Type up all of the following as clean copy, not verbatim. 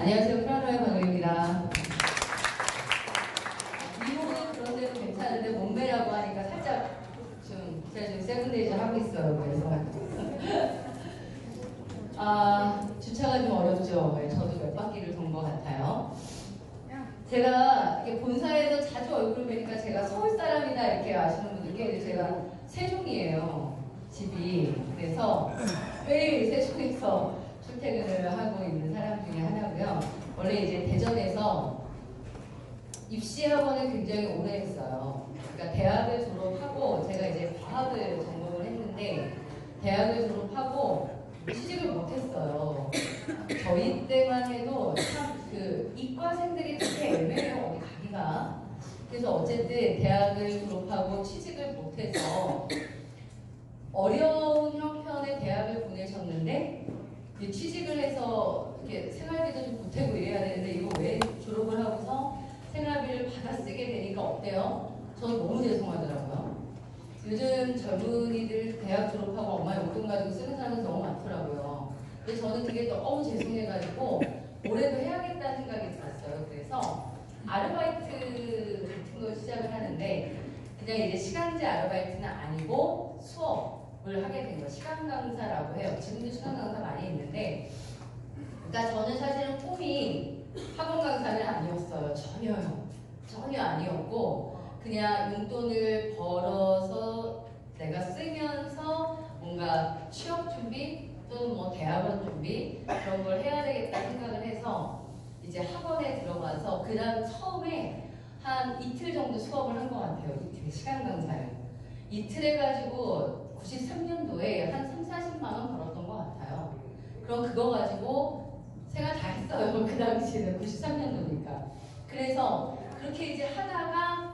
안녕하세요. 프라노의 방울입니다. 이목은 그런데도 괜찮은데 몸매라고 하니까 살짝 제가 지금 세븐데이즈 하고 있어요. 그래서 주차가 좀 어렵죠. 저도 몇 바퀴를 돈 것 같아요. 제가 본사에서 자주 얼굴을 뵈니까 제가 서울 사람이다 이렇게 아시는 분들께 제가 세종이에요. 집이. 그래서 매일 세종에서 출퇴근을 하고 있는 사람 중에 하나고요. 원래 이제 대전에서 입시학원을 굉장히 오래 했어요. 그러니까 대학을 졸업하고 제가 이제 과학을 전공을 했는데 대학을 졸업하고 취직을 못했어요. 저희 때만 해도 참 그 이과생들이 되게 애매해요. 어디 가기가. 그래서 어쨌든 대학을 졸업하고 취직을 못해서 어려운 형편의 대학을 보내셨는데 취직을 해서 이렇게 생활비도 좀 보태고 이래야 되는데 이거 왜 졸업을 하고서 생활비를 받아 쓰게 되니까 어때요? 저는 너무 죄송하더라고요. 요즘 젊은이들 대학 졸업하고 엄마 용돈 가지고 쓰는 사람은 너무 많더라고요. 근데 저는 그게 너무 죄송해가지고 올해도 해야겠다는 생각이 들었어요. 그래서 아르바이트 같은 걸 시작을 하는데 그냥 이제 시간제 아르바이트는 아니고 수업을 하게 된 거예요. 시간 강사라고 해요. 지금도 시간 강사 많이 있는데 그러니까 저는 사실은 꿈이 학원 강사는 아니었어요. 전혀 아니었고 그냥 용돈을 벌어서 내가 쓰면서 뭔가 취업 준비 또는 뭐 대학원 준비 그런 걸 해야 되겠다 생각을 해서 이제 학원에 들어가서 그 다음 처음에 한 이틀 정도 수업을 한 것 같아요. 이틀 시간 강사를. 이틀 해가지고 93년도에 한 30, 40만 원 벌었던 것 같아요. 그럼 그거 가지고 생활 다 했어요. 그 당시에는 93년도니까. 그래서 그렇게 이제 하다가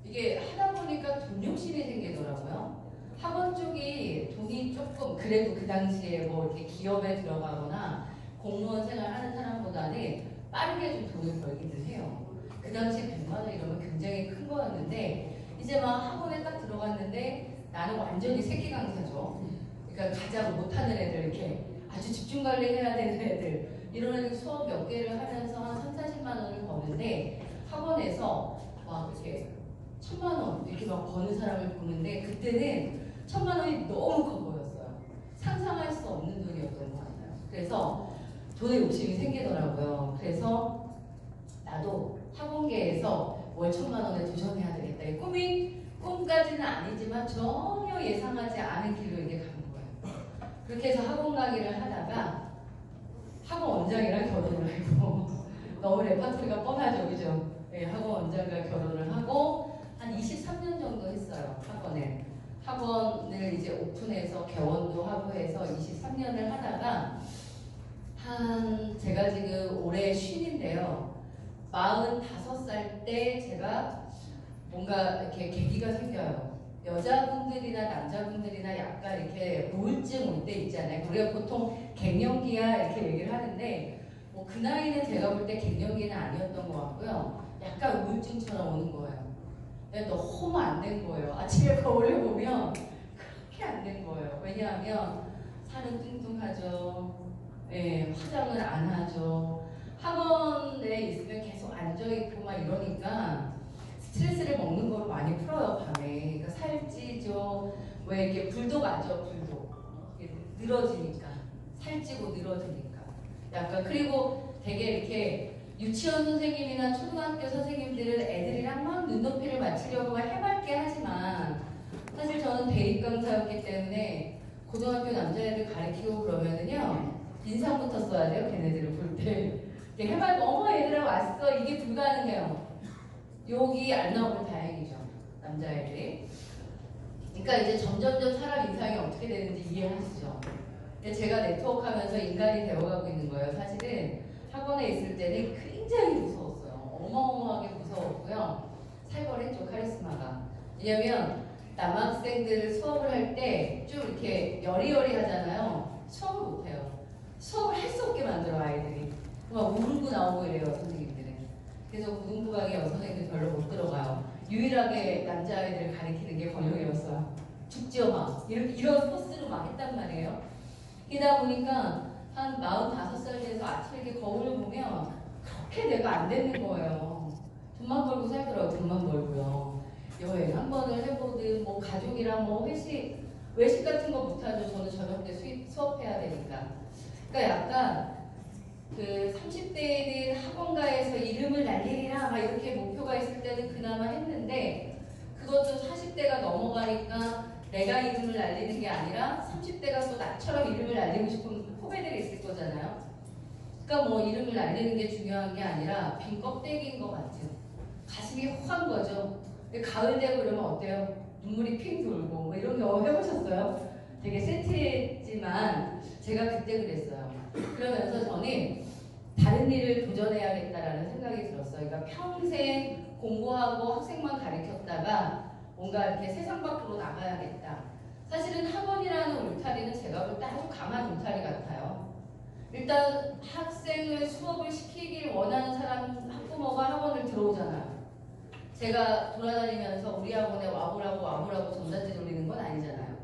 이게 하다 보니까 돈 욕심이 생기더라고요. 학원 쪽이 돈이 조금 그래도 그 당시에 뭐 이렇게 기업에 들어가거나 공무원 생활하는 사람보다는 빠르게 좀 돈을 벌기는 해요. 그 당시에 100만 원 이러면 굉장히 큰 거였는데 이제 막 학원에 딱 들어갔는데 나는 완전히 새끼 강사죠. 그러니까 가장 못하는 애들 이렇게 아주 집중 관리해야 되는 애들 이런 애들 수업 몇 개를 하면서 한 3, 40만 원을 버는데 학원에서 막 이렇게 1000만 원 이렇게 막 버는 사람을 보는데 그때는 1000만 원이 너무 커 보였어요. 상상할 수 없는 돈이었던 것 같아요. 그래서 돈에 욕심이 생기더라고요. 그래서 나도 학원계에서 월 1000만 원에 도전해야 되겠다. 이 꿈까지는 아니지만 전혀 예상하지 않은 길로 이제 간 거예요. 그렇게 해서 학원 강의를 하다가 학원 원장이랑 결혼을 하고 너무 레파토리가 뻔하죠, 그죠? 네, 학원 원장과 결혼을 하고 한 23년 정도 했어요, 학원에. 학원을 이제 오픈해서 개원도 하고 해서 23년을 하다가 제가 지금 올해 쉰인데요. 45살 때 제가 뭔가 이렇게 계기가 생겨요. 여자분들이나 남자분들이나 약간 이렇게 우울증 올 때 있잖아요. 우리가 보통 갱년기야 이렇게 얘기를 하는데 뭐 그 나이는 제가 볼 때 갱년기는 아니었던 것 같고요. 약간 우울증처럼 오는 거예요. 너무 안 된 거예요. 아침에 거울을 보면 그렇게 안 된 거예요. 왜냐하면 살은 뚱뚱하죠. 예, 화장을 안 하죠. 학원에 있으면 계속 앉아있고 막 이러니까 스트레스를 먹는 거로 많이 풀어요, 밤에. 그러니까 살찌죠. 왜 이렇게 불독 아죠, 불독. 늘어지니까. 살찌고 늘어지니까. 약간, 그리고 되게 이렇게 유치원 선생님이나 초등학교 선생님들은 애들이랑 막 눈높이를 맞추려고 막 해맑게 하지만 사실 저는 대입 강사였기 때문에 고등학교 남자애들 가르치고 그러면은요, 인상부터 써야 돼요, 걔네들을 볼 때. 해맑고, 어머, 얘들아 왔어. 이게 불가능해요. 여기 안 나오면 다행이죠, 남자애들이. 그러니까 이제 점점점 사람 인상이 어떻게 되는지 이해하시죠. 근데 제가 네트워크 하면서 인간이 되어가고 있는 거예요. 사실은 학원에 있을 때는 굉장히 무서웠어요. 어마어마하게 무서웠고요. 살벌했죠, 카리스마가. 왜냐면 남학생들 수업을 할 때 좀 이렇게 여리여리 하잖아요. 수업을 못해요. 수업을 할 수 없게 만들어, 아이들이. 막 울고 나오고 이래요, 선생님들은. 그래서 고등부강에 여선생님들 별로 못 들어가요. 유일하게 남자아이들 가르치는 게 권영이었어요. 죽지어 막. 이런 포스로 막 했단 말이에요. 그러다 보니까 한 45살 돼서 아침에 이렇게 거울을 보면 그렇게 내가 안 되는 거예요. 돈만 벌고 살더라고요. 돈만 벌고요. 여행 한 번을 해보든 뭐 가족이랑 뭐 외식 같은 거 못하죠. 저는 저녁 때 수업해야 되니까. 그러니까 약간 그 30대에는 학원가에서 이름을 날리리라 막 이렇게 목표가 있을 때는 그나마 했는데 그것도 40대가 넘어가니까 내가 이름을 날리는 게 아니라 30대가 또 나처럼 이름을 날리고 싶은 후배들이 있을 거잖아요. 그러니까 뭐 이름을 날리는 게 중요한 게 아니라 빈 껍데기인 것 같아요. 가슴이 허한 거죠. 가을 되고 그러면 어때요? 눈물이 핑 돌고 뭐 이런 경험 해보셨어요? 되게 센티했지만 제가 그때 그랬어요. 그러면서 저는 다른 일을 도전해야겠다라는 생각이 들었어요. 그러니까 평생 공부하고 학생만 가르쳤다가 뭔가 이렇게 세상 밖으로 나가야겠다. 사실은 학원이라는 울타리는 제가 볼 때 아주 강한 울타리 같아요. 일단 학생을 수업을 시키길 원하는 사람 학부모가 학원을 들어오잖아요. 제가 돌아다니면서 우리 학원에 와보라고 전단지 돌리는 건 아니잖아요.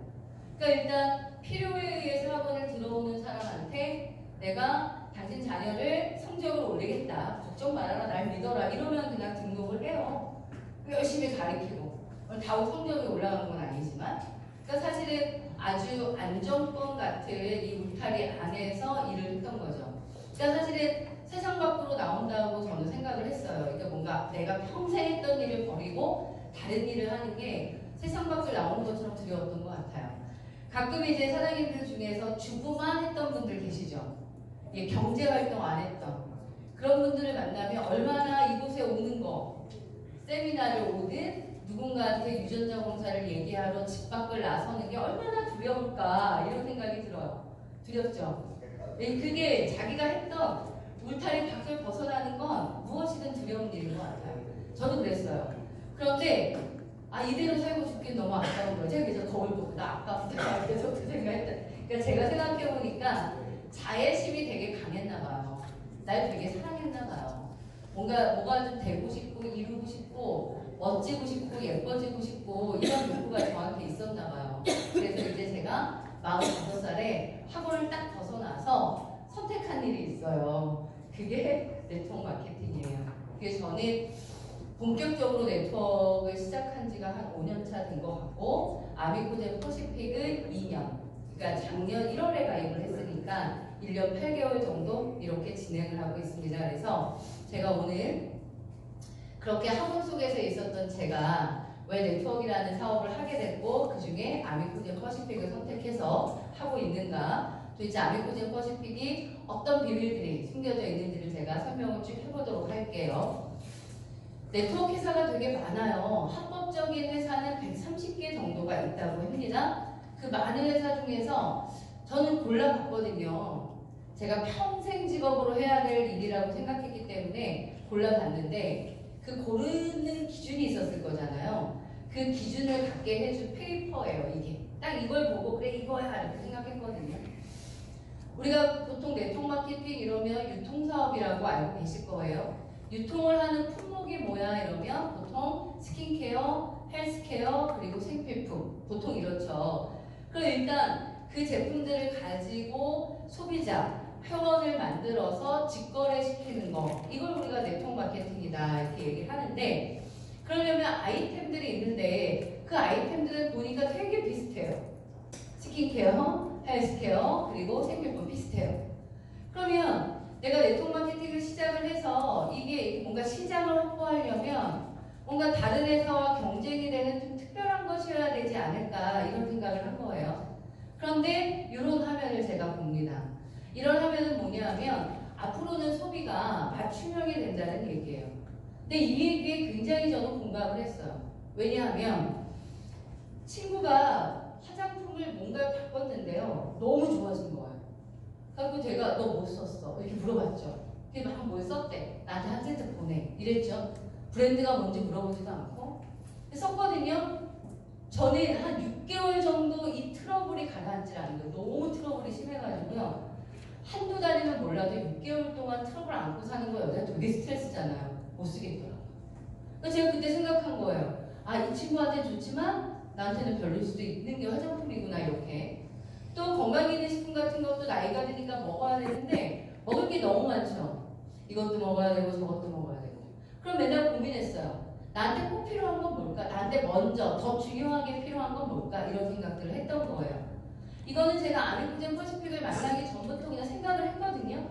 그러니까 일단 필요에 의해서 학원을 들어오는 사람한테 내가 당신 자녀를 성적을 올리겠다. 걱정 말아라. 날 믿어라. 이러면 그냥 등록을 해요. 열심히 가르치고. 다우 성적이 올라가는 건 아니지만. 그러니까 사실은 아주 안정권 같은 이 울타리 안에서 일을 했던 거죠. 그러니까 사실은 세상 밖으로 나온다고 저는 생각을 했어요. 그러니까 뭔가 내가 평생 했던 일을 버리고 다른 일을 하는 게 세상 밖을 나오는 것처럼 두려웠던 것 같아요. 가끔 이제 사장님들 중에서 주부만 했던 분들 계시죠. 경제활동 안 했던 그런 분들을 만나면 얼마나 이곳에 오는 거 세미나를 오든 누군가한테 유전자 검사를 얘기하러 집 밖을 나서는 게 얼마나 두려울까 이런 생각이 들어요. 두렵죠. 그게 자기가 했던 울타리 밖을 벗어나는 건 무엇이든 두려운 일인 것 같아요. 저도 그랬어요. 그런데 이대로 살고 싶긴 너무 아까운 거예요. 제가 계속 거울 보고 나 아깝다 계속 그 생각했던. 그러니까 제가 생각해보니까 자애심이 되게 강했나 봐요. 날 되게 사랑했나 봐요. 뭐가 좀 되고 싶고 이루고 싶고 멋지고 싶고 예뻐지고 싶고 이런 욕구가 저한테 있었나 봐요. 그래서 이제 제가 45살에 학원을 딱 벗어나서 선택한 일이 있어요. 그게 네트워크 마케팅이에요. 그래서 저는 본격적으로 네트워크를 시작한 지가 한 5년 차 된 것 같고 아미코제 퍼시픽은 2년. 그러니까 작년 1월에 가입을 했으니까 1년 8개월 정도 이렇게 진행을 하고 있습니다. 그래서 제가 오늘 그렇게 학원 속에서 있었던 제가 왜 네트워크라는 사업을 하게 됐고 그 중에 아미코제 퍼시픽을 선택해서 하고 있는가 또 이제 아미코제 퍼시픽이 어떤 비밀들이 숨겨져 있는지를 제가 설명을 쭉 해보도록 할게요. 네트워크 회사가 되게 많아요. 합법적인 회사는 130개 정도가 있다고 합니다. 그 많은 회사 중에서 저는 골라봤거든요. 제가 평생 직업으로 해야 될 일이라고 생각했기 때문에 골라봤는데 그 고르는 기준이 있었을 거잖아요. 그 기준을 갖게 해준 페이퍼예요. 이게 딱 이걸 보고 그래 이거야 이렇게 생각했거든요. 우리가 보통 네트워크 마케팅 이러면 유통사업이라고 알고 계실 거예요. 유통을 하는 품목이 뭐야 이러면 보통 스킨케어, 헬스케어 그리고 생필품 보통 이렇죠. 그럼 일단 그 제품들을 가지고 소비자 회원을 만들어서 직거래시키는 거 이걸 우리가 네트워크 마케팅이다 이렇게 얘기를 하는데 그러려면 아이템들이 있는데 그 아이템들은 보니까 되게 비슷해요. 스킨케어, 헬스케어 그리고 생필품 비슷해요. 그러면 내가 네트워크 마케팅을 시작을 해서 이게 뭔가 시장을 확보하려면 뭔가 다른 회사와 경쟁이 되는 좀 특별한 것이어야 되지 않을까 이런 생각을 한 거예요. 그런데 이런 화면을 제가 봅니다. 이런 화면은 뭐냐 하면 앞으로는 소비가 맞춤형이 된다는 얘기예요. 근데 이 얘기에 굉장히 저는 공감을 했어요. 왜냐하면 친구가 화장품을 뭔가 바꿨는데요. 너무 좋아진 거예요. 그래서 제가 너 뭐 썼어? 이렇게 물어봤죠. 그게 막 뭘 썼대. 나한테 한 세트 보내. 이랬죠. 브랜드가 뭔지 물어보지도 않고. 썼거든요. 저는 한 6개월 정도 이 트러블이 가라앉질 않은 거예요. 너무 트러블이 심해가지고요. 한두 달이면 몰라도 6개월 동안 트러블 안고 사는 거 여자 되게 스트레스잖아요. 못 쓰겠더라고요. 그래서 제가 그때 생각한 거예요. 이 친구한테는 좋지만 나한테는 별로일 수도 있는 게 화장품이구나 이렇게. 또 건강기능식품 같은 것도 나이가 드니까 먹어야 되는데 먹을 게 너무 많죠. 이것도 먹어야 되고 저것도 먹어야 되고. 그럼 맨날 고민했어요. 나한테 꼭 필요한 건 뭘까? 나한테 먼저 더 중요하게 필요한 건 뭘까? 이런 생각들을 했던 거예요. 이거는 제가 아미쿠젠 퍼시픽을 만나기 전부터 그냥 생각을 했거든요.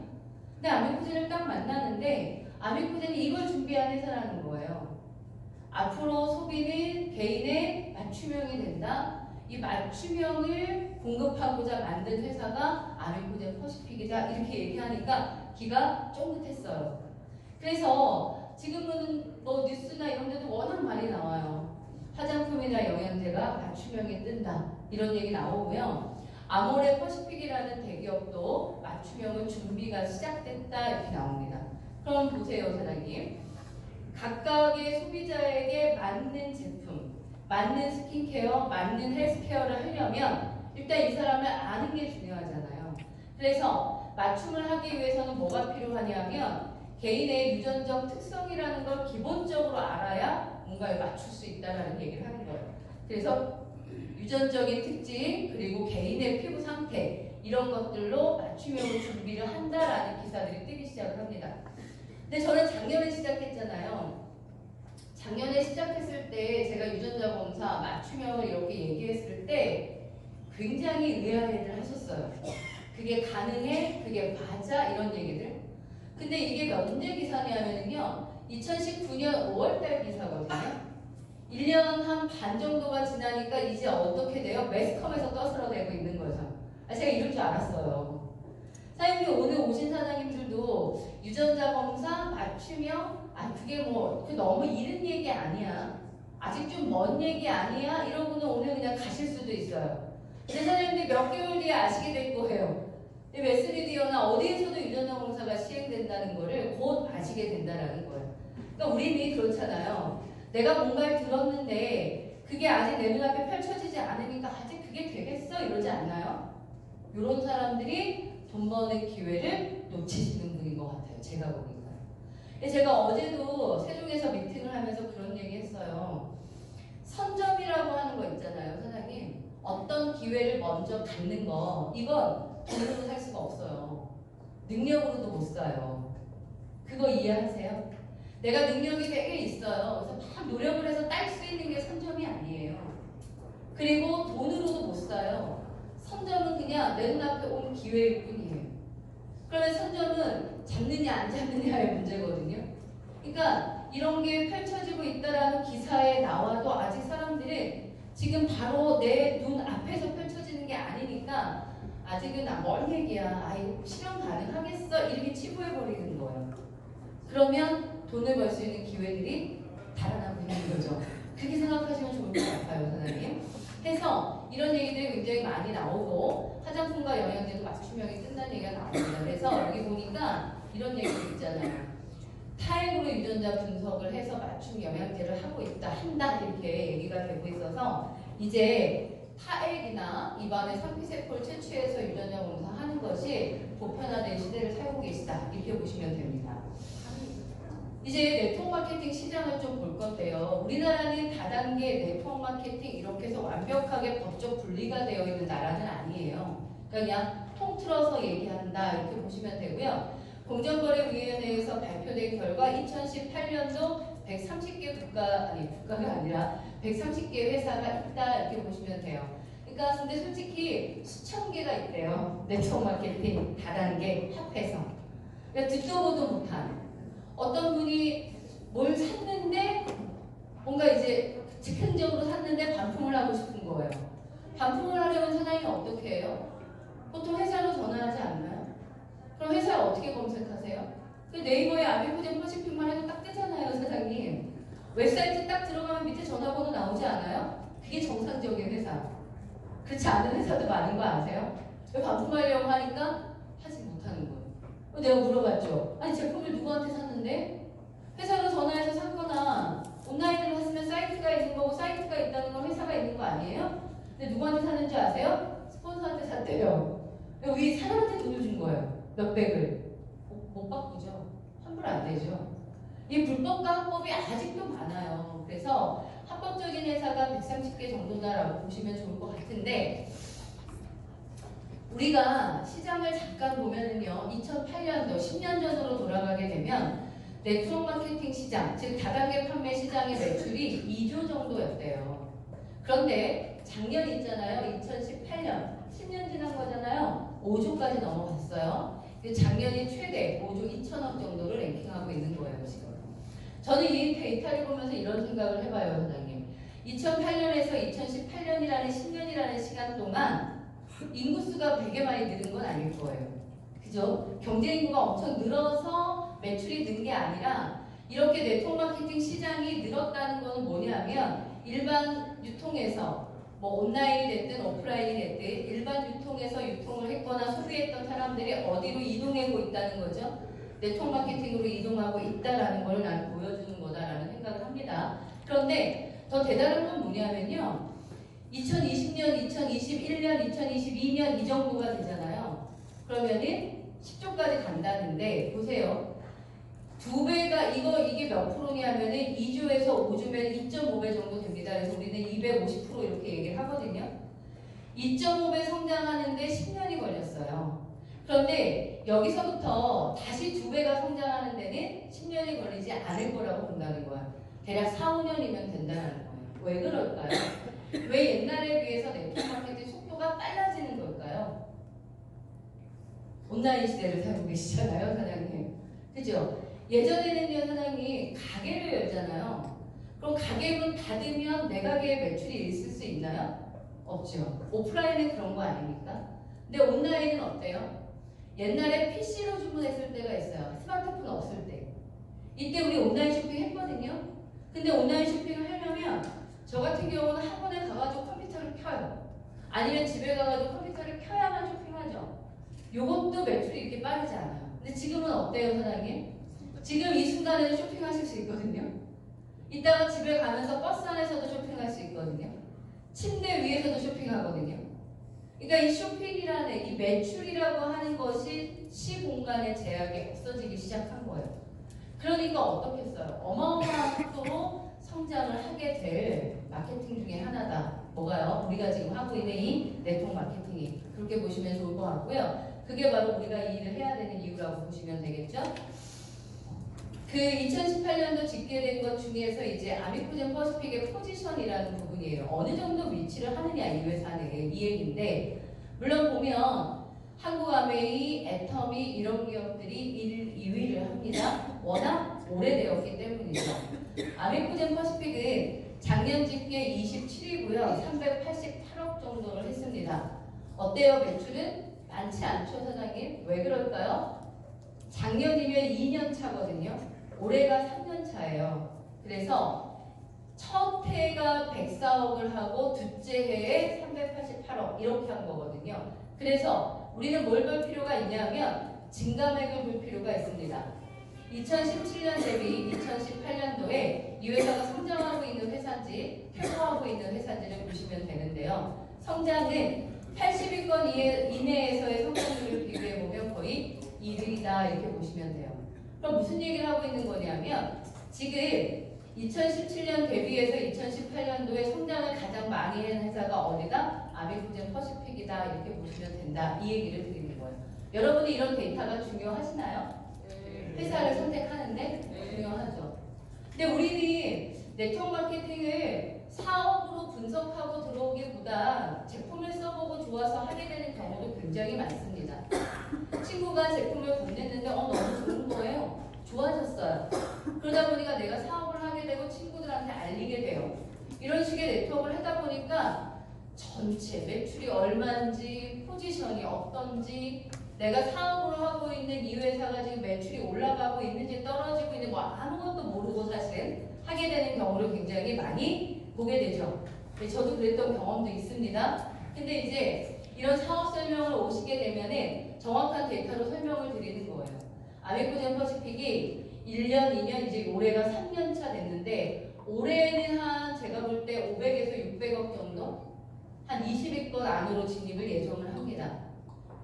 근데 아미쿠젠을 딱 만나는데 아미쿠젠이 이걸 준비한 회사라는 거예요. 앞으로 소비는 개인의 맞춤형이 된다. 이 맞춤형을 공급하고자 만든 회사가 아미쿠젠 퍼시픽이다. 이렇게 얘기하니까 귀가 쫑긋했어요. 그래서 지금은 뭐 뉴스나 이런 데도 워낙 많이 나와요. 화장품이나 영양제가 맞춤형에 뜬다. 이런 얘기 나오고요. 아모레 퍼시픽이라는 대기업도 맞춤형을 준비가 시작됐다. 이렇게 나옵니다. 그럼 보세요, 사장님. 각각의 소비자에게 맞는 제품, 맞는 스킨케어, 맞는 헬스케어를 하려면 일단 이 사람을 아는 게 중요하잖아요. 그래서 맞춤을 하기 위해서는 뭐가 필요하냐면 개인의 유전적 특성이라는 걸 기본적으로 알아야 뭔가를 맞출 수 있다는 얘기를 하는 거예요. 그래서 유전적인 특징 그리고 개인의 피부 상태 이런 것들로 맞춤형을 준비를 한다라는 기사들이 뜨기 시작을 합니다. 근데 저는 작년에 시작했잖아요. 작년에 시작했을 때 제가 유전자 검사 맞춤형을 이렇게 얘기했을 때 굉장히 의아해들 하셨어요. 그게 가능해? 그게 맞아? 이런 얘기들. 근데 이게 몇 년 기사냐면요. 2019년 5월달 기사거든요. 1년 한 반 정도가 지나니까 이제 어떻게 돼요? 매스컴에서 떠들어대고 있는 거죠. 제가 이럴 줄 알았어요. 사장님 오늘 오신 사장님들도 유전자 검사 맞춤형 그게 뭐 너무 이른 얘기 아니야. 아직 좀 먼 얘기 아니야. 이러고는 오늘 그냥 가실 수도 있어요. 근데 사장님들 몇 개월 뒤에 아시게 될 거예요. 매스미디어나 어디에서도 유전자 검사가 시행된다는 거를 곧 아시게 된다는 거예요. 그러니까 우리는 그렇잖아요. 내가 뭔가를 들었는데 그게 아직 내 눈앞에 펼쳐지지 않으니까 아직 그게 되겠어? 이러지 않나요? 이런 사람들이 돈 버는 기회를 놓치시는 분인 것 같아요. 제가 보니까. 제가 어제도 세종에서 미팅을 하면서 그런 얘기 했어요. 선점이라고 하는 거 있잖아요. 사장님. 어떤 기회를 먼저 갖는 거 이건 돈으로 살 수가 없어요. 능력으로도 못 사요. 그거 이해하세요? 내가 능력이 되게 있어요. 그래서 막 노력을 해서 딸 수 있는 게 선점이 아니에요. 그리고 돈으로도 못 사요. 선점은 그냥 내 눈앞에 온 기회일 뿐이에요. 그러면 선점은 잡느냐 안 잡느냐의 문제거든요. 그러니까 이런 게 펼쳐지고 있다라는 기사에 나와도 아직 사람들은 지금 바로 내 눈 앞에서 펼쳐지는 게 아니니까 아직은 먼 얘기야. 이거 실현 가능하겠어? 이렇게 치부해버리는 거예요. 그러면 돈을 벌 수 있는 기회들이 달아나고 있는 거죠. 그렇게 생각하시면 좋을 것 같아요, 사장님. 해서 이런 얘기들이 굉장히 많이 나오고 화장품과 영양제도 맞춤형이 뜬다는 얘기가 나옵니다. 그래서 여기 보니까 이런 얘기도 있잖아요. 타액으로 유전자 분석을 해서 맞춤 영양제를 하고 있다, 한다 이렇게 얘기가 되고 있어서 이제 타액이나 입안에 상피세포를 채취해서 유전자 검사하는 것이 보편화된 시대를 살고 계시다 이렇게 보시면 됩니다. 이제 네트워크 마케팅 시장을 좀 볼 건데요. 우리나라는 다단계 네트워크 마케팅 이렇게 해서 완벽하게 법적 분리가 되어 있는 나라는 아니에요. 그냥 통틀어서 얘기한다 이렇게 보시면 되고요. 공정거래위원회에서 발표된 결과 2018년도 130개 국가가 아니라 130개 회사가 있다 이렇게 보시면 돼요. 그러니까 근데 솔직히 수천 개가 있대요. 네트워크 마케팅 다단계 합해서. 그러니까 듣도 보도 못한 어떤 분이 뭘 샀는데 뭔가 이제 즉흥적으로 샀는데 반품을 하고 싶은 거예요. 반품을 하려면 사장님이 어떻게 해요? 보통 회사로 전화하지 않나요? 그럼 회사에 어떻게 검색하세요? 그 네이버에 아미쿠젠 퍼시픽만 해도 딱 뜨잖아요, 사장님. 웹사이트 딱 들어가면 밑에 전화번호 나오지 않아요? 그게 정상적인 회사. 그렇지 않은 회사도 많은 거 아세요? 왜 반품하려고 하니까 하지 못하는 거예요. 내가 물어봤죠. 아니 제품을 누구한테 샀는데? 회사로 전화해서 샀거나 온라인으로 샀으면 사이트가 있는 거고 사이트가 있다는 건 회사가 있는 거 아니에요? 근데 누구한테 샀는지 아세요? 스폰서한테 샀대요. 위 사람한테 돈을 준 거예요. 몇백을. 못 바꾸죠. 환불 안 되죠. 이 불법과 합법이 아직도 많아요. 그래서 합법적인 회사가 130개 정도다라고 보시면 좋을 것 같은데 우리가 시장을 잠깐 보면은요, 2008년도 10년 전으로 돌아가게 되면 네트워크 마케팅 시장, 즉 다단계 판매 시장의 매출이 2조 정도였대요. 그런데 작년 있잖아요, 2018년, 10년 지난 거잖아요, 5조까지 넘어갔어요. 작년이 최대 5조 2천억 정도를 랭킹하고 있는 거예요, 지금. 저는 이 데이터를 보면서 이런 생각을 해봐요, 사장님. 2008년에서 2018년이라는 10년이라는 시간 동안 인구수가 되게 많이 늘은 건 아닐 거예요. 그죠? 경제 인구가 엄청 늘어서 매출이 는 게 아니라 이렇게 네트워크 마케팅 시장이 늘었다는 거는 뭐냐면 일반 유통에서 뭐 온라인이 됐든 오프라인이 됐든 일반 유통에서 유통을 했거나 소비했던 사람들이 어디로 이동하고 있다는 거죠. 네트워크 마케팅으로 이동하고 있다라는 걸 난 보여주는 거다라는 생각을 합니다. 그런데 더 대단한 건 뭐냐면요. 2020년, 2021년, 2022년 이 정도가 되잖아요. 그러면은 10조까지 간다는데 보세요. 두 배가 이게 몇 프로냐면은 2조에서 5조면 2.5배 정도 됩니다. 그래서 우리는 250% 이렇게 얘기를 하거든요. 2.5배 성장하는데 10년이 걸렸어요. 그런데 여기서부터 다시 두 배가 성장하는 데는 10년이 걸리지 않을 거라고 본다는 거야. 대략 4, 5년이면 된다는 거예요. 왜 그럴까요? 왜 옛날에 비해서 네트워크 마케팅 속도가 빨라지는 걸까요? 온라인 시대를 살고 계시잖아요, 사장님. 그죠? 예전에는요, 사장님, 가게를 열잖아요. 그럼 가게문 닫으면 내 가게에 매출이 있을 수 있나요? 없죠. 오프라인은 그런 거 아닙니까? 근데 온라인은 어때요? 옛날에 PC로 주문했을 때가 있어요. 스마트폰 없을 때. 이때 우리 온라인 쇼핑 했거든요. 근데 온라인 쇼핑을 하려면 저 같은 경우는 학원에 가가지고 컴퓨터를 켜요. 아니면 집에 가가지고 컴퓨터를 켜야만 쇼핑하죠. 요것도 매출이 이렇게 빠르지 않아요. 근데 지금은 어때요, 사장님? 지금 이 순간에는 쇼핑하실 수 있거든요. 이따가 집에 가면서 버스 안에서도 쇼핑할 수 있거든요. 침대 위에서도 쇼핑하거든요. 그러니까 이 쇼핑이라는 이 매출이라고 하는 것이 시공간의 제약이 없어지기 시작한 거예요. 그러니까 어떻겠어요? 어마어마한 속도로 성장을 하게 될 마케팅 중에 하나다. 뭐가요? 우리가 지금 하고 있는 이 네트워크 마케팅이. 그렇게 보시면 좋을 것 같고요. 그게 바로 우리가 이 일을 해야 되는 이유라고 보시면 되겠죠? 그 2018년도 집계된 것 중에서 이제 아미코젠 퍼시픽의 포지션이라는 부분이에요. 어느 정도 위치를 하느냐 이 회사는 이 얘기인데, 물론 보면 한국아메이, 애터미 이런 기업들이 1, 2위를 합니다. 워낙 오래되었기 때문이죠. 아미코젠 퍼시픽은 작년 집계 27위고요. 388억 정도를 했습니다. 어때요? 매출은 많지 않죠, 사장님? 왜 그럴까요? 작년이면 2년 차거든요. 올해가 3년 차예요. 그래서 첫 해가 104억을 하고 둘째 해에 388억 이렇게 한 거거든요. 그래서 우리는 뭘 볼 필요가 있냐면 증가액을 볼 필요가 있습니다. 2017년 대비 2018년도에 이 회사가 성장하고 있는 회사인지 퇴보하고 있는 회사인지를 보시면 되는데요. 성장은 80위권 이내에서의 성장률을 비교해보면 거의 1위다 이렇게 보시면 돼요. 그럼 무슨 얘기를 하고 있는 거냐면 지금 2017년 대비해서 2018년도에 성장을 가장 많이 한 회사가 어디다? 아미코젠 퍼시픽이다 이렇게 보시면 된다 이 얘기를 드리는 거예요. 여러분이 이런 데이터가 중요하시나요? 회사를 선택하는데 중요하죠. 근데 우리는 네트워크 마케팅을 사업으로 분석하고 들어오기보다 제품을 써보고 좋아서 하게 되는 경우도 굉장히 많습니다. 친구가 제품을 권했는데 너무 좋은 거예요. 좋아졌어요. 그러다 보니까 내가 사업을 하게 되고 친구들한테 알리게 돼요. 이런 식의 네트워크를 하다 보니까 전체 매출이 얼마인지 포지션이 어떤지 내가 사업으로 하고 있는 이 회사가 지금 매출이 올라가고 있는지 떨어지고 있는지 뭐 아무것도 모르고 사실 하게 되는 경우를 굉장히 많이 보게 되죠. 저도 그랬던 경험도 있습니다. 근데 이제 이런 사업 설명을 오시게 되면은 정확한 데이터로 설명을 드리는 거예요. 아미코젠 퍼시픽이 1년, 2년, 이제 올해가 3년 차 됐는데 올해는 한 제가 볼 때 500에서 600억 정도? 한 20위권 안으로 진입을 예정을 합니다.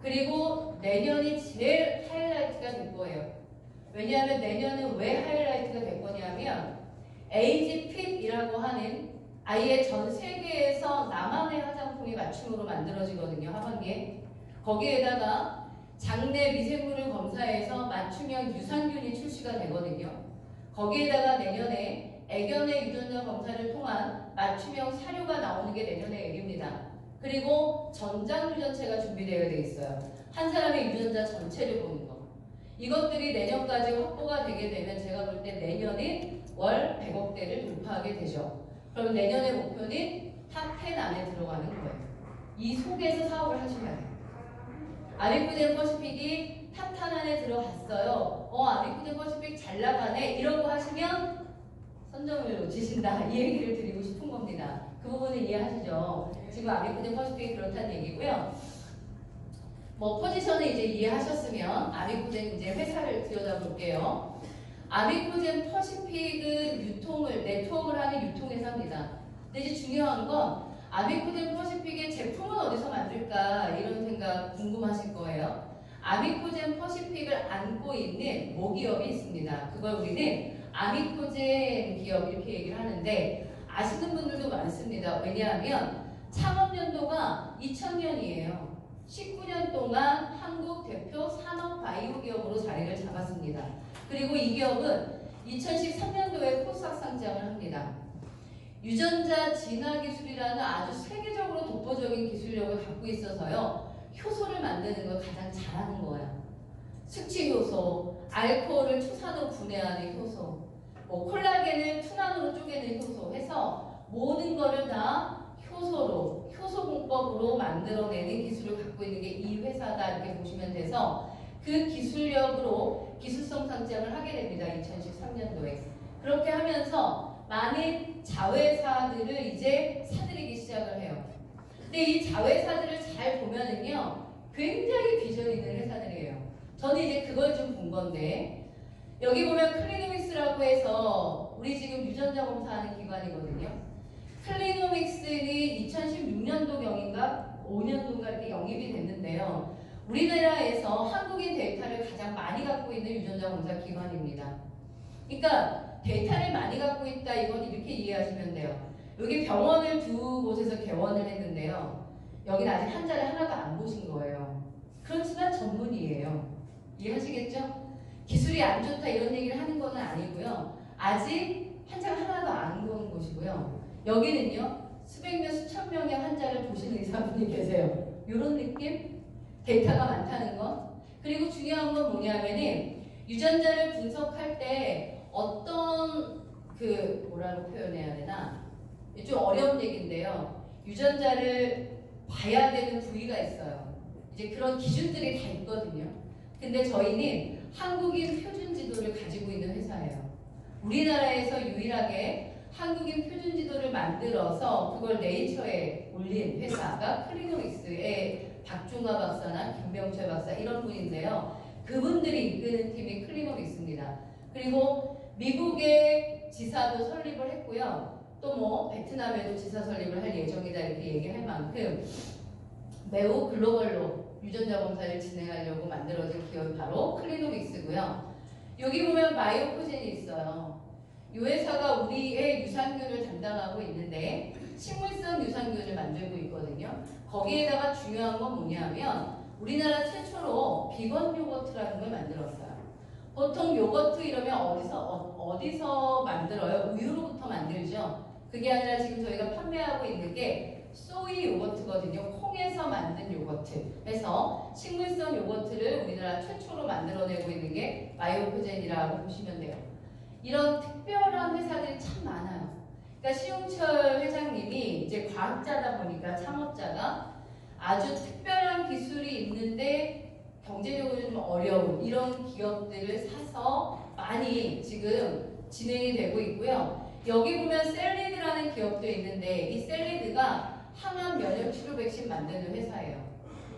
그리고 내년이 제일 하이라이트가 될 거예요. 왜냐하면 내년은 왜 하이라이트가 될 거냐면 에이지핏이라고 하는 아예 전 세계에서 나만의 화장품이 맞춤으로 만들어지거든요. 하반기에. 거기에다가 장내 미생물을 검사해서 맞춤형 유산균이 출시가 되거든요. 거기에다가 내년에 애견의 유전자 검사를 통한 맞춤형 사료가 나오는 게 내년의 얘기입니다. 그리고 전장 유전체가 준비되어 있어요. 한 사람의 유전자 전체를 보는 거. 이것들이 내년까지 확보가 되게 되면 제가 볼 때 내년에 월 100억대를 돌파하게 되죠. 그럼 내년의 목표는 탑 10 안에 들어가는 거예요. 이 속에서 사업을 하셔야 돼요. 아비쿠젠 퍼시픽이 탑 10 안에 들어갔어요. 아비쿠젠 퍼시픽 잘 나가네. 이러고 하시면 선점을 놓치신다. 이 얘기를 드리고 싶은 겁니다. 그 부분은 이해하시죠? 지금 아비쿠젠 퍼시픽이 그렇다는 얘기고요. 뭐 포지션을 이제 이해하셨으면 아비쿠젠 이제 회사를 들여다볼게요. 아비쿠젠 퍼시픽은 네트워크를 하는 유통회사입니다. 근데 이제 중요한 건 아비쿠젠 퍼시픽의 제품은 어디서 만들까 이런 생각 궁금하실 거예요. 아비쿠젠 퍼시픽을 안고 있는 모기업이 있습니다. 그걸 우리는 아비쿠젠 기업 이렇게 얘기를 하는데 아시는 분들도 많습니다. 왜냐하면 창업연도가 2000년이에요. 19년 동안 한국 대표 산업 바이오 기업으로 자리를 잡았습니다. 그리고 이 기업은 2013년도에 코스닥 상장을 합니다. 유전자 진화 기술이라는 아주 세계적으로 독보적인 기술력을 갖고 있어서요. 효소를 만드는 걸 가장 잘하는 거예요. 숙취 효소, 알코올을 추산으로 분해하는 효소, 콜라겐을 투난으로 쪼개는 효소 해서 모든 거를 다 효소로, 효소 공법으로 만들어내는 기술을 갖고 있는 게 이 회사다 이렇게 보시면 돼서 그 기술력으로 기술성 상장을 하게 됩니다. 2013년도에. 그렇게 하면서 많은 자회사들을 이제 사들이기 시작을 해요. 근데 이 자회사들을 잘 보면은요, 굉장히 비전 있는 회사들이에요. 저는 이제 그걸 좀 본 건데, 여기 보면 클리노믹스라고 해서 우리 지금 유전자 검사하는 기관이거든요. 클리노믹스는 2016년도경인가 5년도인가 이렇게 영입이 됐는데요. 우리나라에서 한국인 데이터를 가장 많이 갖고 있는 유전자 검사 기관입니다. 그러니까 데이터를 많이 갖고 있다 이건 이렇게 이해하시면 돼요. 여기 병원을 두 곳에서 개원을 했는데요. 여기는 아직 환자를 하나도 안 보신 거예요. 그렇지만 전문이에요. 이해하시겠죠? 기술이 안 좋다 이런 얘기를 하는 건 아니고요. 아직 환자가 하나도 안 본 곳이고요. 여기는요. 수백 명, 수천 명의 환자를 보시는 의사분이 계세요. 이런 느낌? 데이터가 많다는 거. 그리고 중요한 건 뭐냐면은 유전자를 분석할 때 어떤 뭐라고 표현해야 되나? 좀 어려운 얘기인데요. 유전자를 봐야 되는 부위가 있어요. 이제 그런 기준들이 다 있거든요. 근데 저희는 한국인 표준 지도를 가지고 있는 회사예요. 우리나라에서 유일하게 한국인 표준 지도를 만들어서 그걸 네이처에 올린 회사가 클리노믹스의 박중화 박사나 김병철 박사 이런 분인데요. 그분들이 이끄는 팀이 클리노믹스입니다. 그리고 미국의 지사도 설립을 했고요. 또 뭐 베트남에도 지사 설립을 할 예정이다 이렇게 얘기할 만큼 매우 글로벌로 유전자 검사를 진행하려고 만들어진 기업이 바로 클리노믹스고요. 여기 보면 바이오코젠이 있어요. 이 회사가 우리의 유산균을 담당하고 있는데 식물성 유산균을 만들고 있거든요. 거기에다가 중요한 건 뭐냐면 우리나라 최초로 비건 요거트라는 걸 만들었어요. 보통 요거트 이러면 어디서 만들어요? 우유로부터 만들죠. 그게 아니라 지금 저희가 판매하고 있는 게 소이 요거트거든요. 콩에서 만든 요거트. 그래서 식물성 요거트를 우리나라 최초로 만들어내고 있는 게 바이오코젠이라고 보시면 돼요. 이런 특별한 회사들이 참 많아요. 그러니까 시용철 회장님이 이제 과학자다 보니까 창업자가 아주 특별한 기술이 있는데 경제적으로 좀 어려운 이런 기업들을 사서 많이 지금 진행이 되고 있고요. 여기 보면 셀리드라는 기업도 있는데 이 셀리드가 항암 면역 치료 백신 만드는 회사예요.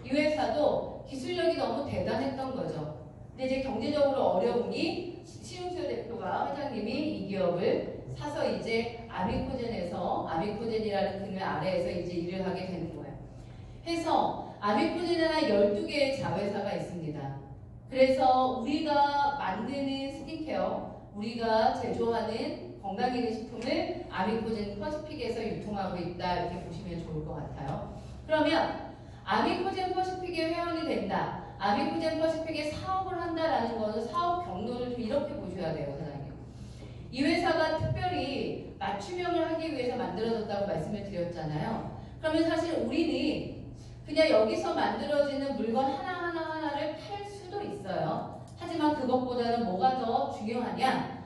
이 회사도 기술력이 너무 대단했던 거죠. 근데 이제 경제적으로 어려우니 시용철 대표가 회장님이 이 기업을 사서 이제 아비코젠에서 아비코젠이라는 그늘 아래에서 이제 일을 하게 되는 거예요. 해서 아비코젠은 한 12개의 자회사가 있습니다. 그래서 우리가 만드는 스킨케어, 우리가 제조하는 건강기능식품을 아비코젠 퍼시픽에서 유통하고 있다 이렇게 보시면 좋을 것 같아요. 그러면 아미코젠 퍼시픽의 회원이 된다. 아미코젠 퍼시픽의 사업을 한다라는 거는 사업 경로를 좀 이렇게 보셔야 돼요, 사장님. 이 회사가 특별히 맞춤형을 하기 위해서 만들어졌다고 말씀을 드렸잖아요. 그러면 사실 우리는 그냥 여기서 만들어지는 물건 하나를 팔 수도 있어요. 하지만 그것보다는 뭐가 더 중요하냐?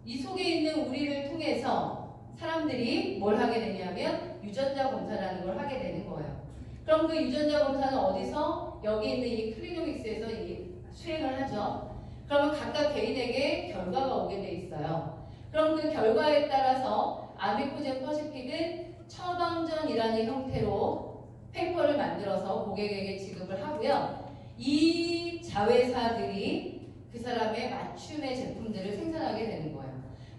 이 속에 있는 우리를 통해서 사람들이 뭘 하게 되냐면 유전자 검사라는 걸 하게 되는 거예요. 그럼 그 유전자 검사는 어디서? 여기 있는 이 클리노믹스에서 수행을 하죠. 그러면 각각 개인에게 결과가 오게 돼 있어요. 그럼 그 결과에 따라서 아미코젠 퍼시픽은 처방전이라는 형태로 페이퍼를 만들어서 고객에게 지급을 하고요. 이 자회사들이 그 사람의 맞춤의 제품들을 생산하게 되는 거예요.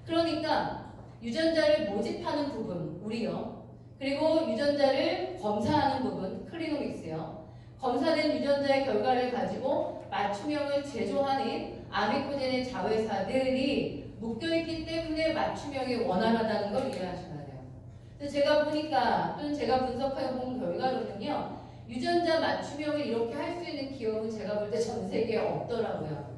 그러니까 유전자를 모집하는 부분, 우리요. 그리고 유전자를 검사하는 부분, 클리노믹스요. 검사된 유전자의 결과를 가지고 맞춤형을 제조하는 아미코젠의 자회사들이 묶여있기 때문에 맞춤형이 원활하다는 걸 이해하셔야 돼요. 그래서 제가 보니까 또는 제가 분석해 본 결과로는요. 유전자 맞춤형을 이렇게 할 수 있는 기업은 제가 볼 때 전 세계에 없더라고요.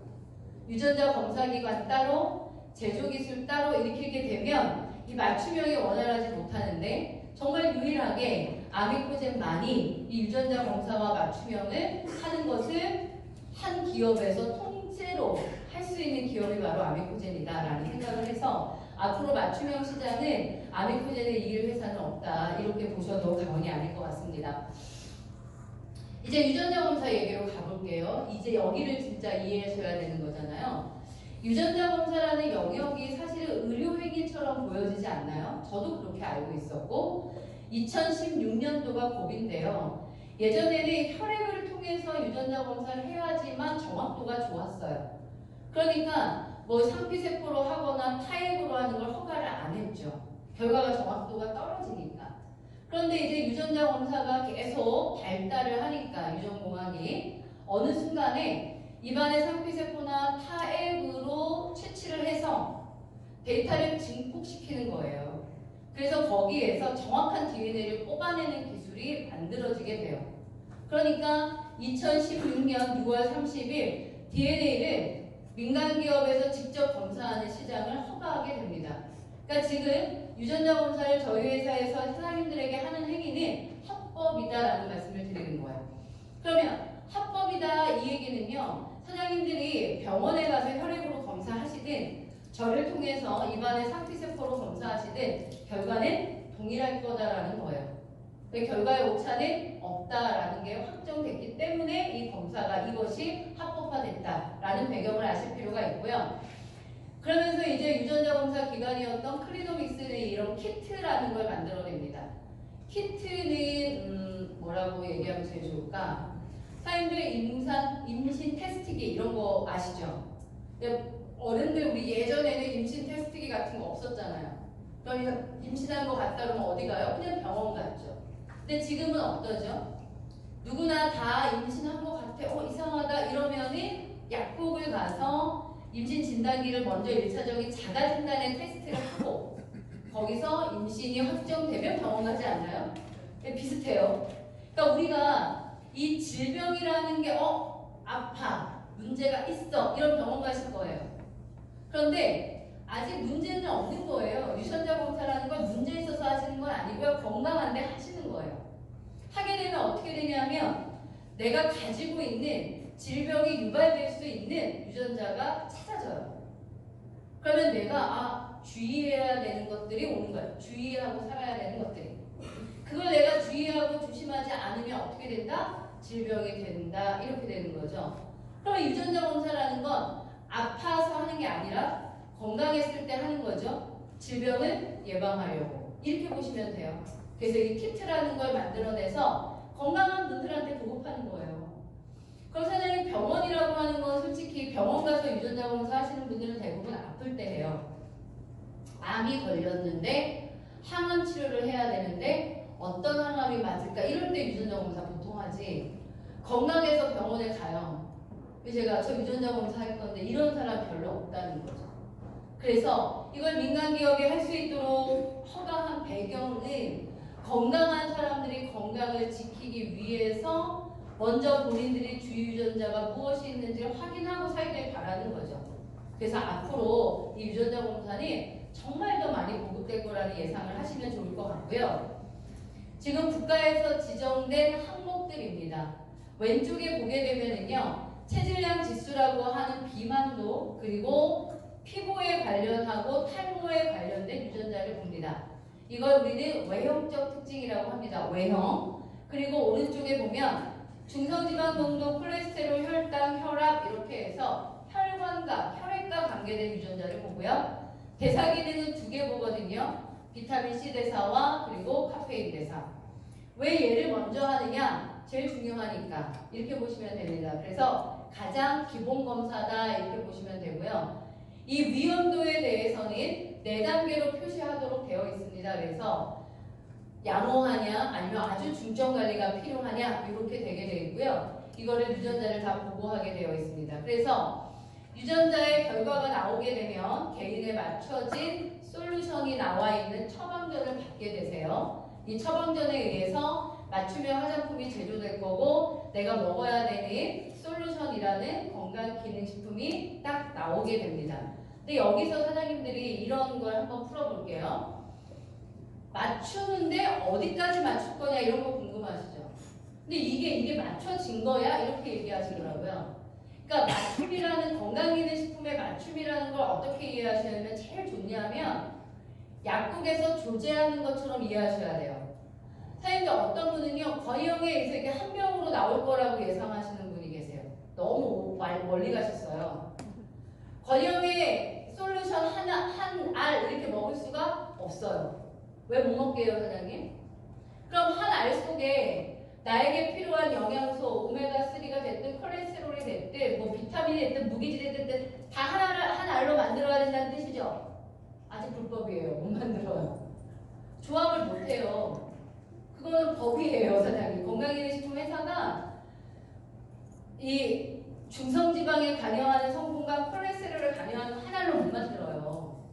유전자 검사기관 따로, 제조기술 따로 이렇게 되면 이 맞춤형이 원활하지 못하는데 정말 유일하게 아미코젠만이 이 유전자 검사와 맞춤형을 하는 것을 한 기업에서 통째로 할 수 있는 기업이 바로 아미코젠이다라는 생각을 해서 앞으로 맞춤형 시장은 아미코젠을 이길 회사는 없다 이렇게 보셔도 과언이 아닐 것 같습니다. 이제 유전자 검사 얘기로 가볼게요. 이제 여기를 진짜 이해하셔야 되는 거잖아요. 유전자 검사라는 영역이 사실은 의료행위처럼 보여지지 않나요? 저도 그렇게 알고 있었고 2016년도가 고비인데요. 예전에는 혈액을 통해서 유전자 검사를 해야지만 정확도가 좋았어요. 그러니까 뭐 상피세포로 하거나 타액으로 하는 걸 허가를 안 했죠. 결과가 정확도가 떨어지니까. 그런데 이제 유전자 검사가 계속 발달을 하니까 유전공학이 어느 순간에 입안의 상피세포나 타액으로 채취를 해서 데이터를 증폭시키는 거예요. 그래서 거기에서 정확한 DNA를 뽑아내는 기술이 만들어지게 돼요. 그러니까 2016년 6월 30일 DNA를 민간 기업에서 직접 검사하는 시장을 허가하게 됩니다. 그러니까 지금 유전자 검사를 저희 회사에서 사장님들에게 하는 행위는 합법이다라는 말씀을 드리는 거예요. 그러면 합법이다 이 얘기는요. 사장님들이 병원에 가서 혈액으로 검사하시든 저를 통해서 입안의 상피세포로 검사하시든 결과는 동일할 거다라는 거예요. 결과의 오차는 없다라는 게 확정됐기 때문에 이 검사가 이것이 합법화됐다라는 배경을 아실 필요가 있고요. 그러면서 이제 유전자 검사 기관이었던 클리노믹스는 이런 키트라는 걸 만들어냅니다. 키트는 뭐라고 얘기하면 제일 좋을까? 사람들 임신 테스트기 이런 거 아시죠? 어른들 우리 예전에는 임신 테스트기 같은 거 없었잖아요. 그러니까 임신한 거 같다 그러면 어디 가요? 그냥 병원 갔죠. 근데 지금은 어떠죠? 누구나 다 임신한 거 같아. 이상하다 이러면은 약국을 가서 임신 진단기를 먼저 1차적인 자가 진단의 테스트를 하고 거기서 임신이 확정되면 병원 가지 않나요? 비슷해요. 그러니까 우리가 이 질병이라는 게 아파, 문제가 있어 이런 병원 가실 거예요. 그런데 아직 문제는 없는 거예요. 유전자 검사라는 건 문제 있어서 하시는 건 아니고요. 건강한데 하시는 거예요. 하게 되면 어떻게 되냐면 내가 가지고 있는 질병이 유발될 수 있는 유전자가 찾아져요. 그러면 내가 주의해야 되는 것들이 오는 거예요. 주의하고 살아야 되는 것들이. 그걸 내가 주의하고 조심하지 않으면 어떻게 된다? 질병이 된다. 이렇게 되는 거죠. 그럼 유전자 검사라는 건 아파서 하는 게 아니라 건강했을 때 하는 거죠. 질병을 예방하려고. 이렇게 보시면 돼요. 그래서 이 키트라는 걸 만들어내서 건강한 분들한테 보급하는 거예요. 그럼 사장님 병원이라고 하는 건 솔직히 병원 가서 유전자 검사 하시는 분들은 대부분 아플 때 해요. 암이 걸렸는데 항암 치료를 해야 되는데 어떤 항암이 맞을까 이럴 때 유전자 검사 보통 하지. 건강해서 병원에 가요. 제가 저 유전자 검사 할 건데 이런 사람 별로 없다는 거죠. 그래서 이걸 민간 기업이 할 수 있도록 허가한 배경은 건강한 사람들이 건강을 지키기 위해서 먼저 본인들이 주요 유전자가 무엇이 있는지를 확인하고 살길 바라는 거죠. 그래서 앞으로 이 유전자 검사는 정말 더 많이 보급될 거라는 예상을 하시면 좋을 것 같고요. 지금 국가에서 지정된 항목들입니다. 왼쪽에 보게 되면은요, 체질량 지수라고 하는 비만도 그리고 피부에 관련하고 탈모에 관련된 유전자를 봅니다. 이걸 우리는 외형적 특징이라고 합니다. 외형. 그리고 오른쪽에 보면 중성지방 농도, 콜레스테롤, 혈당, 혈압 이렇게 해서 혈관과 혈액과 관계된 유전자를 보고요. 대사 기능은 두 개 보거든요. 비타민 C 대사와 그리고 카페인 대사. 왜 얘를 먼저 하느냐? 제일 중요하니까 이렇게 보시면 됩니다. 그래서 가장 기본 검사다 이렇게 보시면 되고요. 이 위험도에 대해서는 4단계로 표시하도록 되어 있습니다. 그래서 양호하냐 아니면 아주 중점 관리가 필요하냐 이렇게 되게 되어 있고요. 이거를 유전자를 다 보고하게 되어 있습니다. 그래서 유전자의 결과가 나오게 되면 개인에 맞춰진 솔루션이 나와 있는 처방전을 받게 되세요. 이 처방전에 의해서 맞춤형 화장품이 제조될 거고 내가 먹어야 되는 솔루션이라는 건강기능식품이 딱 나오게 됩니다. 근데 여기서 사장님들이 이런 걸 한번 풀어볼게요. 맞추는데 어디까지 맞출 거냐 이런 거 궁금하시죠? 근데 이게 맞춰진 거야? 이렇게 얘기하시더라고요. 그러니까 맞춤이라는 건강기능식품의 맞춤이라는 걸 어떻게 이해하시냐면 제일 좋냐면 약국에서 조제하는 것처럼 이해하셔야 돼요. 사장님들 어떤 분은요 건영에 이렇게 한 병으로 나올 거라고 예상하시는 분이 계세요. 너무 멀리 가셨어요. 건영에 솔루션 한 알 이렇게 먹을 수가 없어요. 왜 못 먹게요, 사장님? 그럼 한 알 속에 나에게 필요한 영양소, 오메가3가 됐든 콜레스테롤이 됐든 뭐 비타민이 됐든 무기질이 됐든 다 한 알로 만들어야 된다는 뜻이죠? 아직 불법이에요. 못 만들어요. 조합을 못 해요. 그거는 법이에요, 사장님. 건강기능식품 회사가 이 중성지방에 관여하는 성분과 콜레스테롤을 관여하는 한 알로 못 만들어요.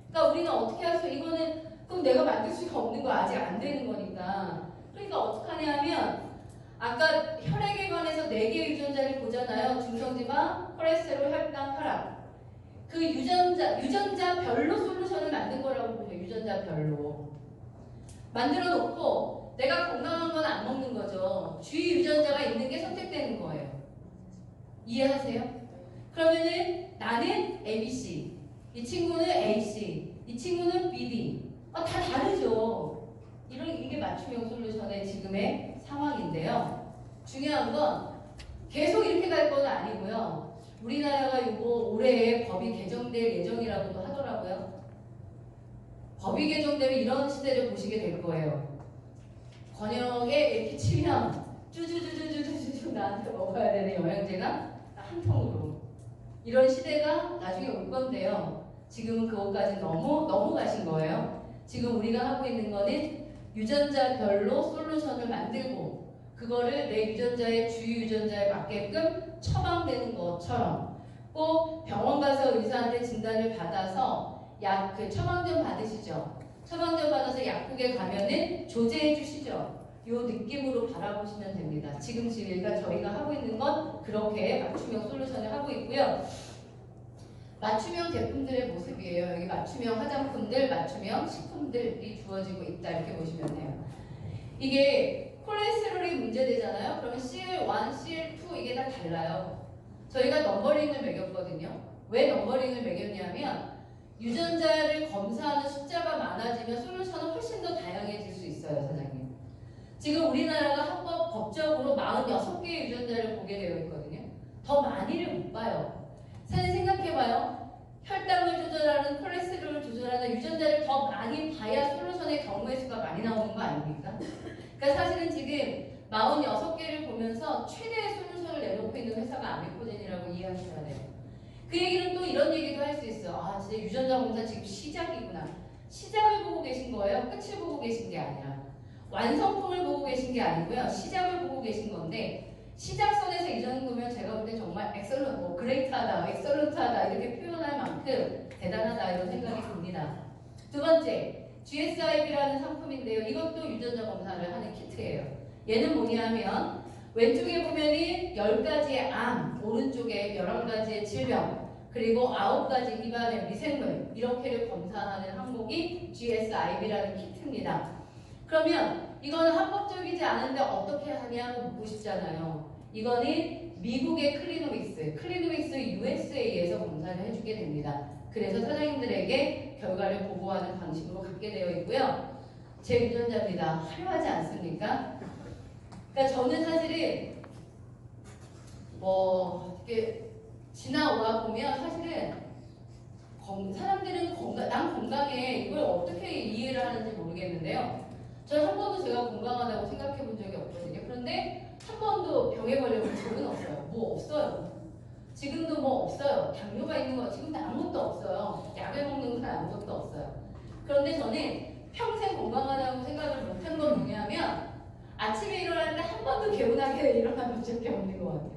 그러니까 우리는 어떻게 할 수? 이거는 그럼 내가 만들 수가 없는 거 아직 안 되는 거니까. 그러니까 어떻게 하냐면 아까 혈액에 관해서 4개의 유전자를 보잖아요. 중성지방, 콜레스테롤, 혈당, 혈압. 그 유전자별로 솔루션을 만든 거라고 보죠. 유전자별로. 만들어 놓고 내가 건강한 건 안 먹는 거죠. 주위 유전자가 있는 게 선택되는 거예요. 이해하세요? 그러면은 나는 ABC, 이 친구는 AC, 이 친구는 BD. 다 다르죠. 이게 맞춤형 솔루션의 지금의 상황인데요. 중요한 건 계속 이렇게 갈 건 아니고요. 우리나라가 이거 올해 법이 개정될 예정이라고도 하더라고요. 법이 개정되면 이런 시대를 보시게 될 거예요. 권역에 이렇게 치면 쭈쭈쭈쭈쭈쭈 나한테 먹어야 되는 영양제가 한 통으로 이런 시대가 나중에 올 건데요. 지금은 그것까지 넘어가신 거예요. 지금 우리가 하고 있는 거는 유전자별로 솔루션을 만들고 그거를 내 유전자의 주요 유전자에 맞게끔 처방되는 것처럼 꼭 병원 가서 의사한테 진단을 받아서 그 처방전 받으시죠. 처방전 받아서 약국에 가면은 조제해 주시죠. 요 느낌으로 바라보시면 됩니다. 지금 그러니까 저희가 하고 있는 건 그렇게 맞춤형 솔루션을 하고 있고요. 맞춤형 제품들의 모습이에요. 여기 맞춤형 화장품들, 맞춤형 식품들이 주어지고 있다 이렇게 보시면 돼요. 이게 콜레스테롤이 문제되잖아요. 그러면 CL1, CL2 이게 다 달라요. 저희가 넘버링을 매겼거든요. 왜 넘버링을 매겼냐면 유전자를 검사하는 숫자가 많아지면 솔루션은 훨씬 더 다양해질 수 있어요, 사장님. 지금 우리나라가 합법 법적으로 46개의 유전자를 보게 되어 있거든요. 더 많이를 못 봐요. 사실 생각해봐요. 혈당을 조절하는, 콜레스테롤을 조절하는 유전자를 더 많이 봐야 솔루션의 경우의 수가 많이 나오는 거 아닙니까? 그러니까 사실은 지금 46개를 보면서 최대의 솔루션을 내놓고 있는 회사가 아메코젠이라고 이해하셔야 돼요. 그 얘기는 또 이런 얘기도 할 수 있어요. 아, 진짜 유전자 검사 지금 시작이구나. 시작을 보고 계신 거예요? 끝을 보고 계신 게 아니라. 완성품을 보고 계신 게 아니고요. 시작을 보고 계신 건데 시작선에서 이 정도면 제가 볼 때 정말 그레이트하다, 엑설런트하다 이렇게 표현할 만큼 대단하다 이런 생각이 듭니다. 두 번째, GSIB라는 상품인데요. 이것도 유전자 검사를 하는 키트예요. 얘는 뭐냐면 왼쪽에 보면은 10가지의 암, 오른쪽에 11가지의 질병, 그리고 9가지 입안의 미생물 이렇게를 검사하는 항목이 GSIB라는 키트입니다. 그러면 이거는 합법적이지 않은데 어떻게 하냐고 묻고 싶잖아요. 이거는 미국의 클리노믹스 USA에서 검사를 해주게 됩니다. 그래서 사장님들에게 결과를 보고하는 방식으로 갖게 되어 있고요. 제 유전자입니다. 화려하지 않습니까? 그러니까 저는 사실은 이렇게 지나와 보면 사실은 사람들은 난 건강해 이걸 어떻게 이해를 하는지 모르겠는데요. 저는 한 번도 제가 건강하다고 생각해 본 적이 없거든요. 그런데 한 번도 병에 걸려본 적은 없어요. 뭐 없어요. 지금도 뭐 없어요. 당뇨가 있는 거 지금도 아무것도 없어요. 약을 먹는 건 아무것도 없어요. 그런데 저는 평생 건강하다고 생각을 못한 건 뭐냐면 아침에 일어났는데 한 번도 개운하게 일어난 적이 없는 것 같아요.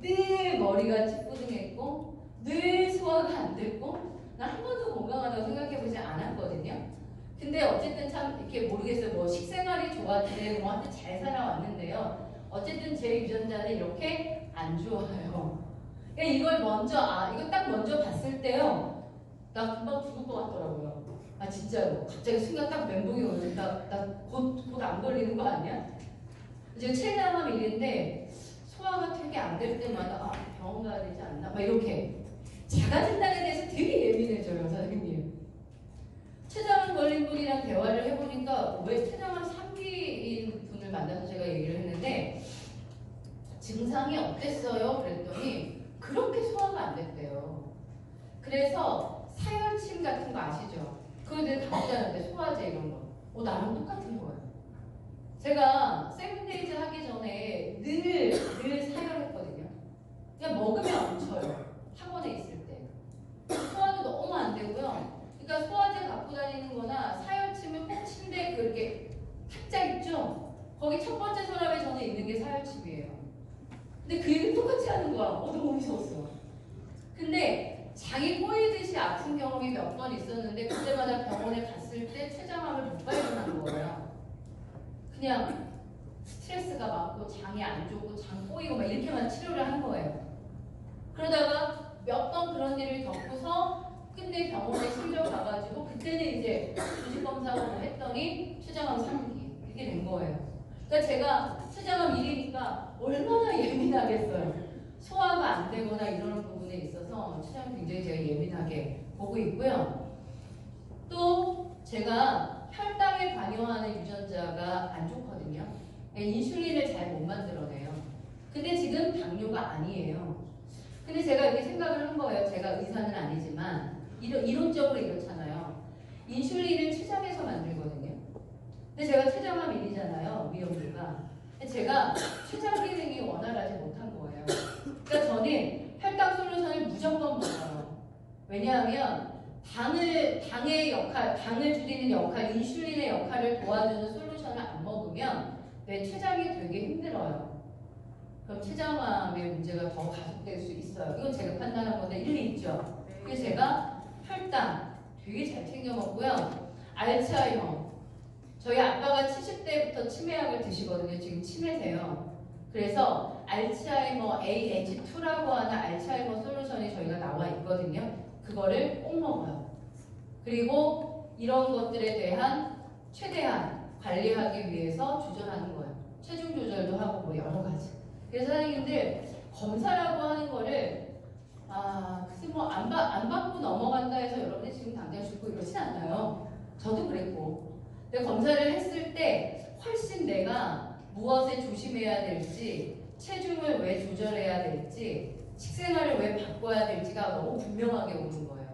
늘 머리가 찌뿌둥했고 늘 소화가 안 됐고 난 한 번도 건강하다고 생각해보지 않았거든요. 근데 어쨌든 참 이렇게 모르겠어요. 뭐 식생활이 좋았는데 뭐 하여튼 잘 살아왔는데요. 어쨌든 제 유전자는 이렇게 안 좋아요. 그러니까 이걸 이거 딱 먼저 봤을 때요. 나 금방 죽을 것 같더라고요. 아 진짜로. 갑자기 순간 딱 멘붕이 오니까 나 곧 안 걸리는 거 아니야? 지금 체내암 일인데 소화가 되게 안 될 때마다 병원 가야 되지 않나? 막 이렇게 자가 진단에 대해서 되게 예민해져요, 선생님. 췌장암 걸린 분이랑 대화를 해보니까 왜 췌장암 3기인 분을 만나서 제가 얘기를 했는데 증상이 어땠어요? 그랬더니 그렇게 소화가 안 됐대요. 그래서 사열침 같은 거 아시죠? 그거 늘 갖고 다녔는데 소화제 이런 거. 나랑 똑같은 거예요. 제가 세븐데이즈 하기 전에 늘 사열했거든요. 그냥 먹으면 안 쳐요. 학원에 있을 때. 소화도 너무 안 되고요. 그러니까 소화제 갖고 다니는 거나 사열침을 꼭 침대에 그렇게 탁자 있죠? 거기 첫 번째 서랍에 저는 있는 게 사열침이에요. 근데 그 얘기 똑같이 하는 거야. 너무 무서웠어. 근데 장이 꼬이듯이 아픈 경험이 몇 번 있었는데 그때마다 병원에 갔을 때 췌장암을 못 발견한 거예요. 그냥 스트레스가 많고 장이 안 좋고 장 꼬이고 막 이렇게만 치료를 한 거예요. 그러다가 몇 번 그런 일을 겪고서 끝내 병원에 실려 가가지고 그때는 이제 조직검사하고 했더니 췌장암 3기 이렇게 된 거예요. 그러니까 제가 췌장암 1이니까 얼마나 예민하겠어요. 소화가 안 되거나 이런 부분에 있어서 췌장 굉장히 제가 예민하게 보고 있고요. 또 제가 혈당에 관여하는 유전자가 안 좋거든요. 인슐린을 잘 못 만들어내요. 근데 지금 당뇨가 아니에요. 근데 제가 이렇게 생각을 한 거예요. 제가 의사는 아니지만 이론적으로 이렇잖아요. 인슐린을 췌장에서 만들거든요. 근데 제가 췌장암 1이잖아요. 위험도가. 제가 췌장 기능이 원활하지 못한 거예요. 그러니까 저는 혈당 솔루션을 무조건 먹어요. 왜냐하면 당을 줄이는 역할, 인슐린의 역할을 도와주는 솔루션을 안 먹으면 내 췌장이 되게 힘들어요. 그럼 췌장암의 문제가 더 가속될 수 있어요. 이건 제가 판단한 건데 일리 있죠. 그래서 제가 혈당 되게 잘 챙겨 먹고요. 알츠하이머. 저희 아빠가 70대부터 치매약을 드시거든요. 지금 치매세요. 그래서 알츠하이머 AH2라고 하는 알츠하이머 솔루션이 저희가 나와 있거든요. 그거를 꼭 먹어요. 그리고 이런 것들에 대한 최대한 관리하기 위해서 조절하는 거예요. 체중 조절도 하고 뭐 여러 가지. 그래서 선생님들 검사라고 하는 거를 글쎄 뭐 안 받고 넘어간다 해서 여러분이 지금 당장 죽고 이러진 않아요. 저도 그랬고. 근데 검사를 했을 때 훨씬 내가 무엇에 조심해야 될지, 체중을 왜 조절해야 될지, 식생활을 왜 바꿔야 될지가 너무 분명하게 오는 거예요.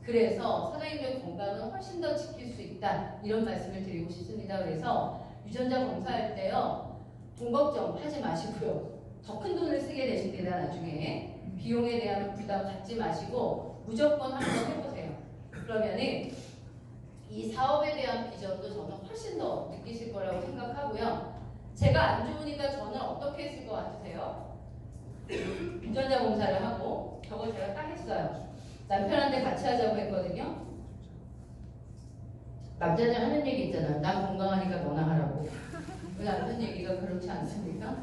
그래서 사장님들 건강은 훨씬 더 지킬 수 있다. 이런 말씀을 드리고 싶습니다. 그래서 유전자 검사할 때요. 돈 걱정 하지 마시고요. 더 큰 돈을 쓰게 되십니다. 나중에. 비용에 대한 부담 갖지 마시고 무조건 한번 해보세요. 그러면은 이 사업에 대한 비전도 저는 훨씬 더 느끼실 거라고 생각하고요. 제가 안 좋으니까 저는 어떻게 했을 것 같으세요? 유전자 검사를 하고 저걸 제가 딱 했어요. 남편한테 같이 하자고 했거든요. 남자들 하는 얘기 있잖아요. 난 건강하니까 너나 하라고. 그 남편 얘기가 그렇지 않습니까?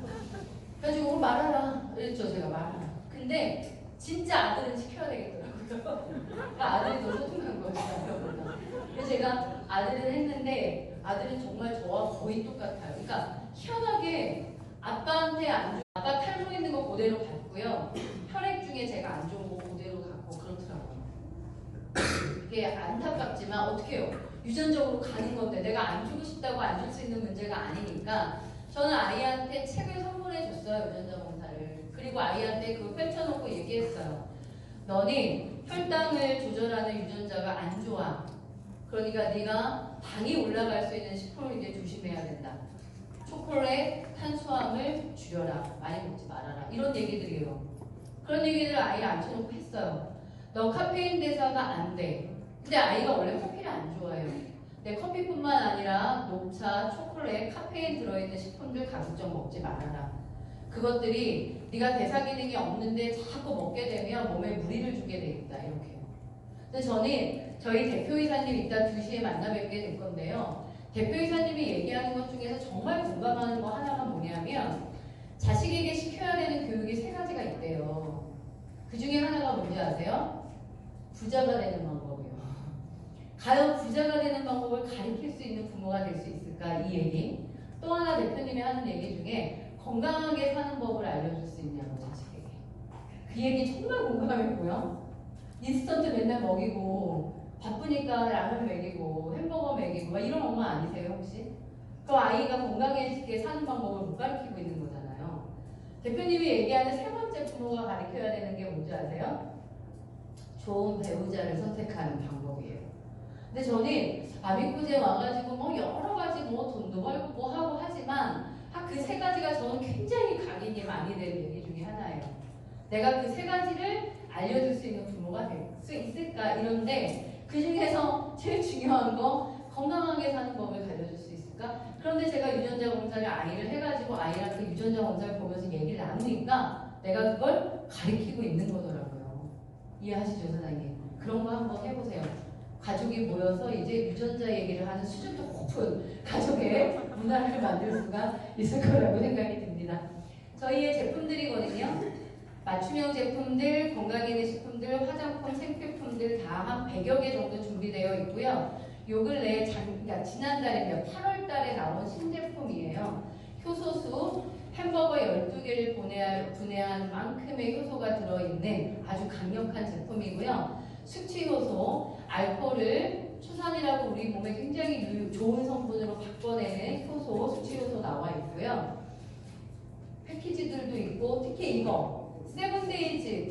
그래가지고 말하라. 그랬죠, 제가 말하라. 근데 진짜 아들은 시켜야 되겠더라고요. 그러니까 아들이 더 소중한 거였어요. 그래서 제가 아들은 했는데 아들은 정말 저와 거의 똑같아요. 그러니까 희한하게 아빠한테 안 좋은, 아빠 탈모 있는 거 그대로 받고요. 혈액 중에 제가 안 좋은 거 그대로 갖고 그렇더라고요. 이게 안타깝지만 어떻게 해요? 유전적으로 가는 건데 내가 안 주고 싶다고 안 줄 수 있는 문제가 아니니까 저는 아이한테 책을 선물해 줬어요. 유전자 검사를. 그리고 아이한테 그거 펼쳐놓고 얘기했어요. 너는 혈당을 조절하는 유전자가 안 좋아. 그러니까 네가 당이 올라갈 수 있는 식품을 이제 조심해야 된다. 초콜릿, 탄수화물 줄여라. 많이 먹지 말아라. 이런 얘기들이에요. 그런 얘기들을 아이를 앉혀놓고 했어요. 너 카페인 대사가 안 돼. 근데 아이가 원래 커피를 안 좋아해요. 근데 커피뿐만 아니라 녹차, 초콜릿, 카페인 들어있는 식품들 가급적 먹지 말아라. 그것들이 네가 대사 기능이 없는데 자꾸 먹게 되면 몸에 무리를 주게 돼 있다. 이렇게. 근데 저는 저희 대표이사님 이따 2시에 만나 뵙게 될 건데요. 대표이사님이 얘기하는 것 중에서 정말 공감하는 거 하나가 뭐냐면 자식에게 시켜야 되는 교육이 3가지가 있대요. 그 중에 하나가 뭔지 아세요? 부자가 되는 방법이요. 과연 부자가 되는 방법을 가르칠 수 있는 부모가 될 수 있을까? 이 얘기. 또 하나 대표님이 하는 얘기 중에 건강하게 사는 법을 알려줄 수 있냐고 자식에게. 그 얘기 정말 공감했고요. 인스턴트 맨날 먹이고 바쁘니까 라면 먹이고 햄버거 먹이고 막 이런 엄마 아니세요 혹시? 그 아이가 건강하게 사는 방법을 못 가르치고 있는 거잖아요. 대표님이 얘기하는 3번째 부모가 가르쳐야 되는 게 뭔지 아세요? 좋은 배우자를 선택하는 방법이에요. 근데 저는 아비코즈에 와가지고 뭐 여러 가지 뭐 돈도 벌고 뭐 하고 하지만 그 3가지가 저는 굉장히 각인이 많이 된 얘기 중에 하나예요. 내가 그 3가지를 알려줄 수 있는 부모가 될 수 있을까 이런데 그 중에서 제일 중요한 거 건강하게 사는 법을 가르쳐줄 수 있을까? 그런데 제가 유전자 검사를 아이를 해가지고 아이랑 그 유전자 검사를 보면서 얘기를 나누니까 내가 그걸 가르치고 있는 거더라고요. 이해하시죠, 사장님? 그런 거 한번 해보세요. 가족이 모여서 이제 유전자 얘기를 하는 수준도 높은 가족의 문화를 만들 수가 있을 거라고 생각이 듭니다. 저희의 제품들이거든요. 맞춤형 제품들, 건강기능식품들, 화장품, 생필품들 다 한 100여 개 정도 준비되어 있고요. 요 근래 그러니까 지난달에 8월 달에 나온 신제품이에요. 효소수 햄버거 12개를 분해한 만큼의 효소가 들어있는 아주 강력한 제품이고요. 숙취효소, 알코올을 추산이라고 우리 몸에 굉장히 좋은 성분으로 바꿔내는 효소, 숙취효소 나와 있고요. 패키지들도 있고 특히 이거 세븐데이즈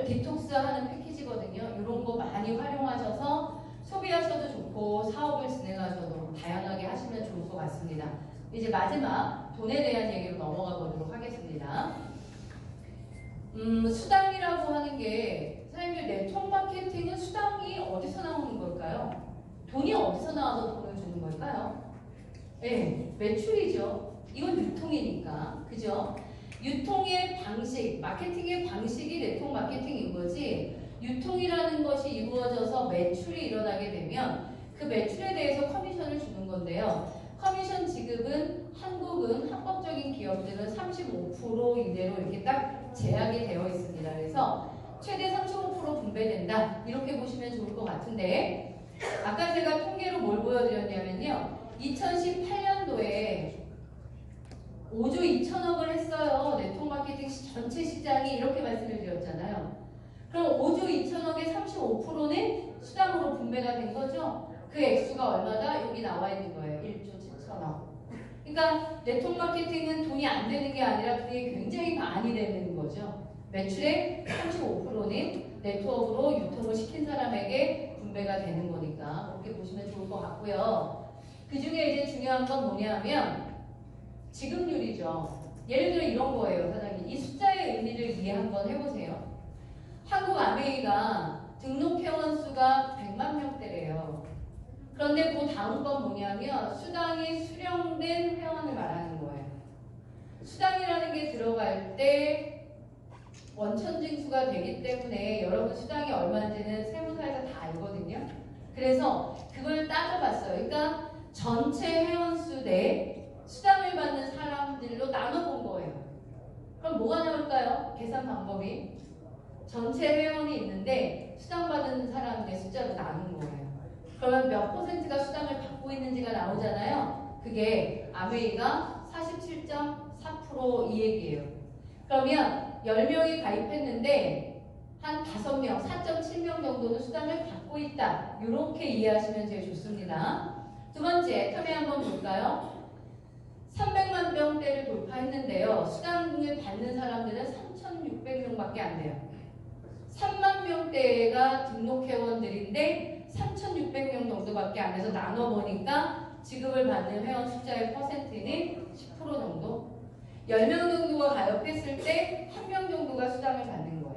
디톡스 하는 패키지거든요. 이런 거 많이 활용하셔서 소비하셔도 좋고 사업을 진행하셔도 다양하게 하시면 좋을 것 같습니다. 이제 마지막 돈에 대한 얘기로 넘어가 보도록 하겠습니다. 수당이라고 하는 게 사장님들 네트워크 마케팅은 수당이 어디서 나오는 걸까요? 돈이 어디서 나와서 돈을 주는 걸까요? 네, 매출이죠. 이건 유통이니까, 그죠? 유통의 방식, 마케팅의 방식이 네트워크 마케팅인 거지 유통이라는 것이 이루어져서 매출이 일어나게 되면 그 매출에 대해서 커미션을 주는 건데요. 커미션 지급은 한국은 합법적인 기업들은 35% 이내로 이렇게 딱 제약이 되어 있습니다. 그래서 최대 35% 분배된다. 이렇게 보시면 좋을 것 같은데 아까 제가 통계로 뭘 보여드렸냐면요. 2018년도에 5조 2천억을 했어요. 네트워크 마케팅 전체 시장이 이렇게 말씀을 드렸잖아요. 그럼 5조 2천억의 35%는 수당으로 분배가 된 거죠. 그 액수가 얼마다? 여기 나와 있는 거예요. 1조 7천억. 그러니까 네트워크 마케팅은 돈이 안 되는 게 아니라 그게 굉장히 많이 되는 거죠. 매출의 35%는 네트워크로 유통을 시킨 사람에게 분배가 되는 거니까 그렇게 보시면 좋을 것 같고요. 그 중에 이제 중요한 건 뭐냐면 지급률이죠. 예를 들어 이런 거예요, 사장님. 이 숫자의 의미를 이해 한번 해보세요. 한국 아메이가 등록 회원 수가 100만 명대래요. 그런데 그 다음 건 뭐냐면 수당이 수령된 회원을 말하는 거예요. 수당이라는 게 들어갈 때 원천 징수가 되기 때문에 여러분 수당이 얼마인지는 세무사에서 다 알거든요. 그래서 그걸 따져봤어요. 그러니까 전체 회원수 대 수당을 받는 사람들로 나눠본 거예요. 그럼 뭐가 나올까요? 계산 방법이 전체 회원이 있는데 수당받는 사람의 숫자로 나눈 거예요. 그러면 몇 퍼센트가 수당을 받고 있는지가 나오잖아요. 그게 아메이가 47.4% 이 얘기예요. 그러면 10명이 가입했는데 한 5명, 4.7명 정도는 수당을 받고 있다. 이렇게 이해하시면 제일 좋습니다. 두 번째, 텀에 한번 볼까요? 300만 명대를 돌파했는데요. 수당을 받는 사람들은 3,600명밖에 안 돼요. 3만 명대가 등록회원들인데 3,600명 정도밖에 안 돼서 나눠보니까 지급을 받는 회원 숫자의 퍼센트는 10% 정도? 10명 정도가 가입했을 때 1명 정도가 수당을 받는 거예요.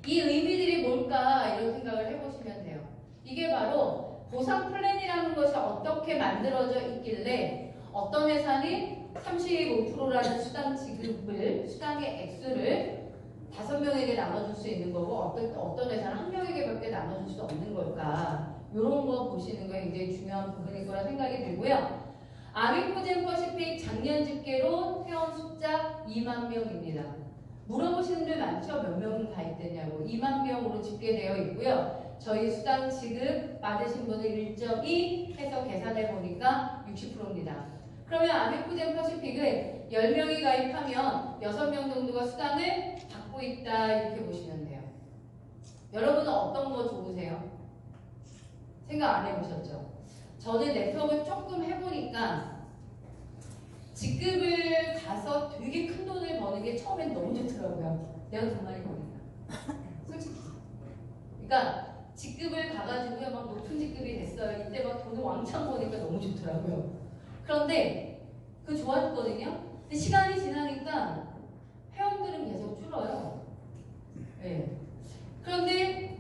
이 의미들이 뭘까 이런 생각을 해보시면 돼요. 이게 바로 보상 플랜이라는 것이 어떻게 만들어져 있길래 어떤 회사는 35%라는 수당 지급을, 수당의 액수를 5명에게 나눠줄 수 있는 거고 어떤 회사는 1명에게밖에 나눠줄 수 없는 걸까? 이런 거 보시는 게 굉장히 중요한 부분일 거라 생각이 들고요. 아미코젠 퍼시픽 작년 집계로 회원 숫자 2만 명입니다. 물어보시는 분들 많죠? 몇 명 가입됐냐고. 2만 명으로 집계되어 있고요. 저희 수당 지급 받으신 분을 1.2 해서 계산해 보니까 60%입니다. 그러면 아미코젠 퍼시픽은 10명이 가입하면 6명 정도가 수당을 받고 있다 이렇게 보시면 돼요. 여러분은 어떤 거 좋으세요? 생각 안 해보셨죠? 저는 네트워크를 조금 해보니까 직급을 가서 되게 큰 돈을 버는 게 처음엔 너무 좋더라고요. 내가 돈 많이 버니까. 솔직히. 그러니까 직급을 가가지고요, 막 높은 직급이 됐어요. 이때 막 돈을 왕창 버니까 너무 좋더라고요. 그런데 그거 좋아졌거든요. 근데 시간이 지나니까 회원들은 계속 줄어요. 네. 그런데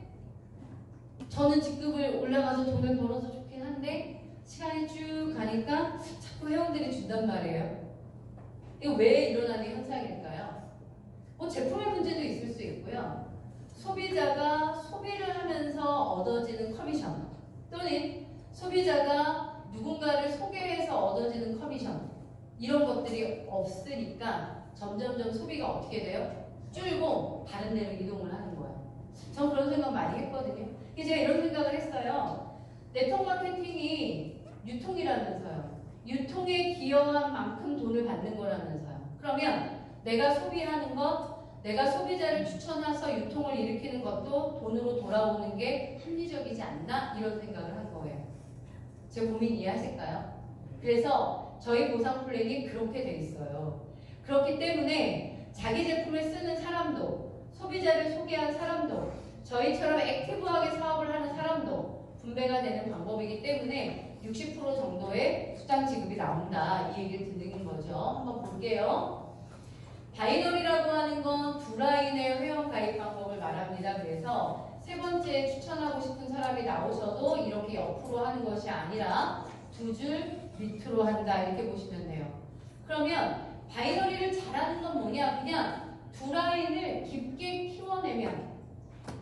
저는 직급을 올라가서 돈을 벌어서 좋긴 한데 시간이 쭉 가니까 자꾸 회원들이 준단 말이에요. 이거 왜 일어나는 현상일까요? 뭐 제품의 문제도 있을 수 있고요. 소비자가 소비를 하면서 얻어지는 커미션 또는 소비자가 누군가를 소개해서 얻어지는 커미션 이런 것들이 없으니까 점점점 소비가 어떻게 돼요? 줄고 다른 데로 이동을 하는 거예요. 전 그런 생각 많이 했거든요. 그래서 제가 이런 생각을 했어요. 네트워크 마케팅이 유통이라면서요. 유통에 기여한 만큼 돈을 받는 거라면서요. 그러면 내가 소비하는 것, 내가 소비자를 추천해서 유통을 일으키는 것도 돈으로 돌아오는 게 합리적이지 않나? 이런 생각을 한 거예요. 제 고민 이해하실까요? 그래서 저희 보상 플랜이 그렇게 돼 있어요. 그렇기 때문에 자기 제품을 쓰는 사람도, 소비자를 소개한 사람도, 저희처럼 액티브하게 사업을 하는 사람도 분배가 되는 방법이기 때문에 60% 정도의 수당 지급이 나온다. 이 얘기를 듣는 거죠. 한번 볼게요. 바이너리라고 하는 건 두 라인의 회원 가입 방법을 말합니다. 그래서 세 번째 추천하고 싶은 사람이 나오셔도 이렇게 옆으로 하는 것이 아니라 두 줄 밑으로 한다. 이렇게 보시면 돼요. 그러면 바이너리를 잘하는 건 뭐냐? 그냥 두 라인을 깊게 키워내면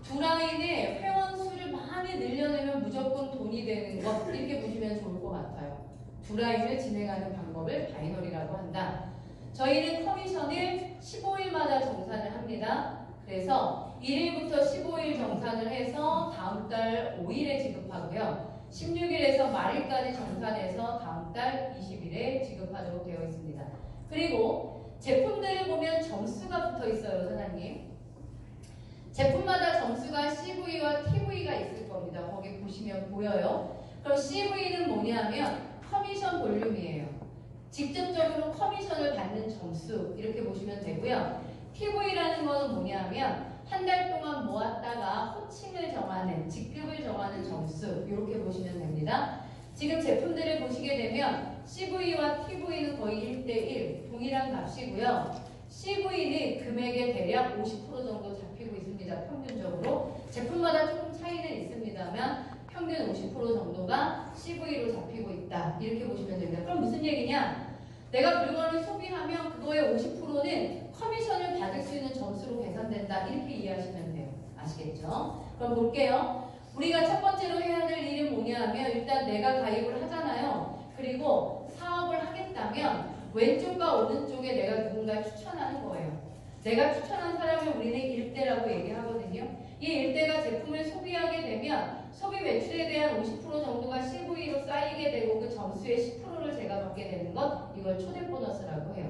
두 라인의 회원 수를 많이 늘려내면 무조건 돈이 되는 것 이렇게 보시면 좋을 것 같아요. 두 라인을 진행하는 방법을 바이너리라고 한다. 저희는 커미션을 15일마다 정산을 합니다. 그래서 1일부터 15일 정산을 해서 다음 달 5일에 지급하고요. 16일에서 말일까지 정산해서 다음 달 20일에 지급하도록 되어 있습니다. 그리고 제품들을 보면 점수가 붙어 있어요, 사장님. 제품마다 점수가 CV와 TV가 있을 겁니다. 거기 보시면 보여요. 그럼 CV는 뭐냐면 커미션 볼륨이에요. 직접적으로 커미션을 받는 점수 이렇게 보시면 되고요. TV라는 거는 뭐냐면 한 달 동안 모았다가 호칭을 정하는, 직급을 정하는 점수 이렇게 보시면 됩니다. 지금 제품들을 보시게 되면 CV와 TV는 거의 1대1 동일한 값이고요. CV는 금액의 대략 50% 정도 잡히고 있습니다. 평균적으로. 제품마다 조금 차이는 있습니다만 평균 50% 정도가 CV로 잡히고 있다. 이렇게 보시면 됩니다. 그럼 무슨 얘기냐? 내가 물건을 소비하면 그거의 50%는 커미션을 받을 수 있는 점수로 계산된다. 이렇게 이해하시면 돼요. 아시겠죠? 그럼 볼게요. 우리가 첫 번째로 해야 될 일은 뭐냐 하면 일단 내가 가입을 하잖아요. 그리고 사업을 하겠다면 왼쪽과 오른쪽에 내가 누군가 추천하는 거예요. 내가 추천한 사람을 우리는 일대라고 얘기하거든요. 이 일대가 제품을 소비하게 되면 소비 매출에 대한 50% 정도가 CV로 쌓이게 되고 그 점수의 10%를 제가 받게 되는 것, 이걸 초대 보너스라고 해요.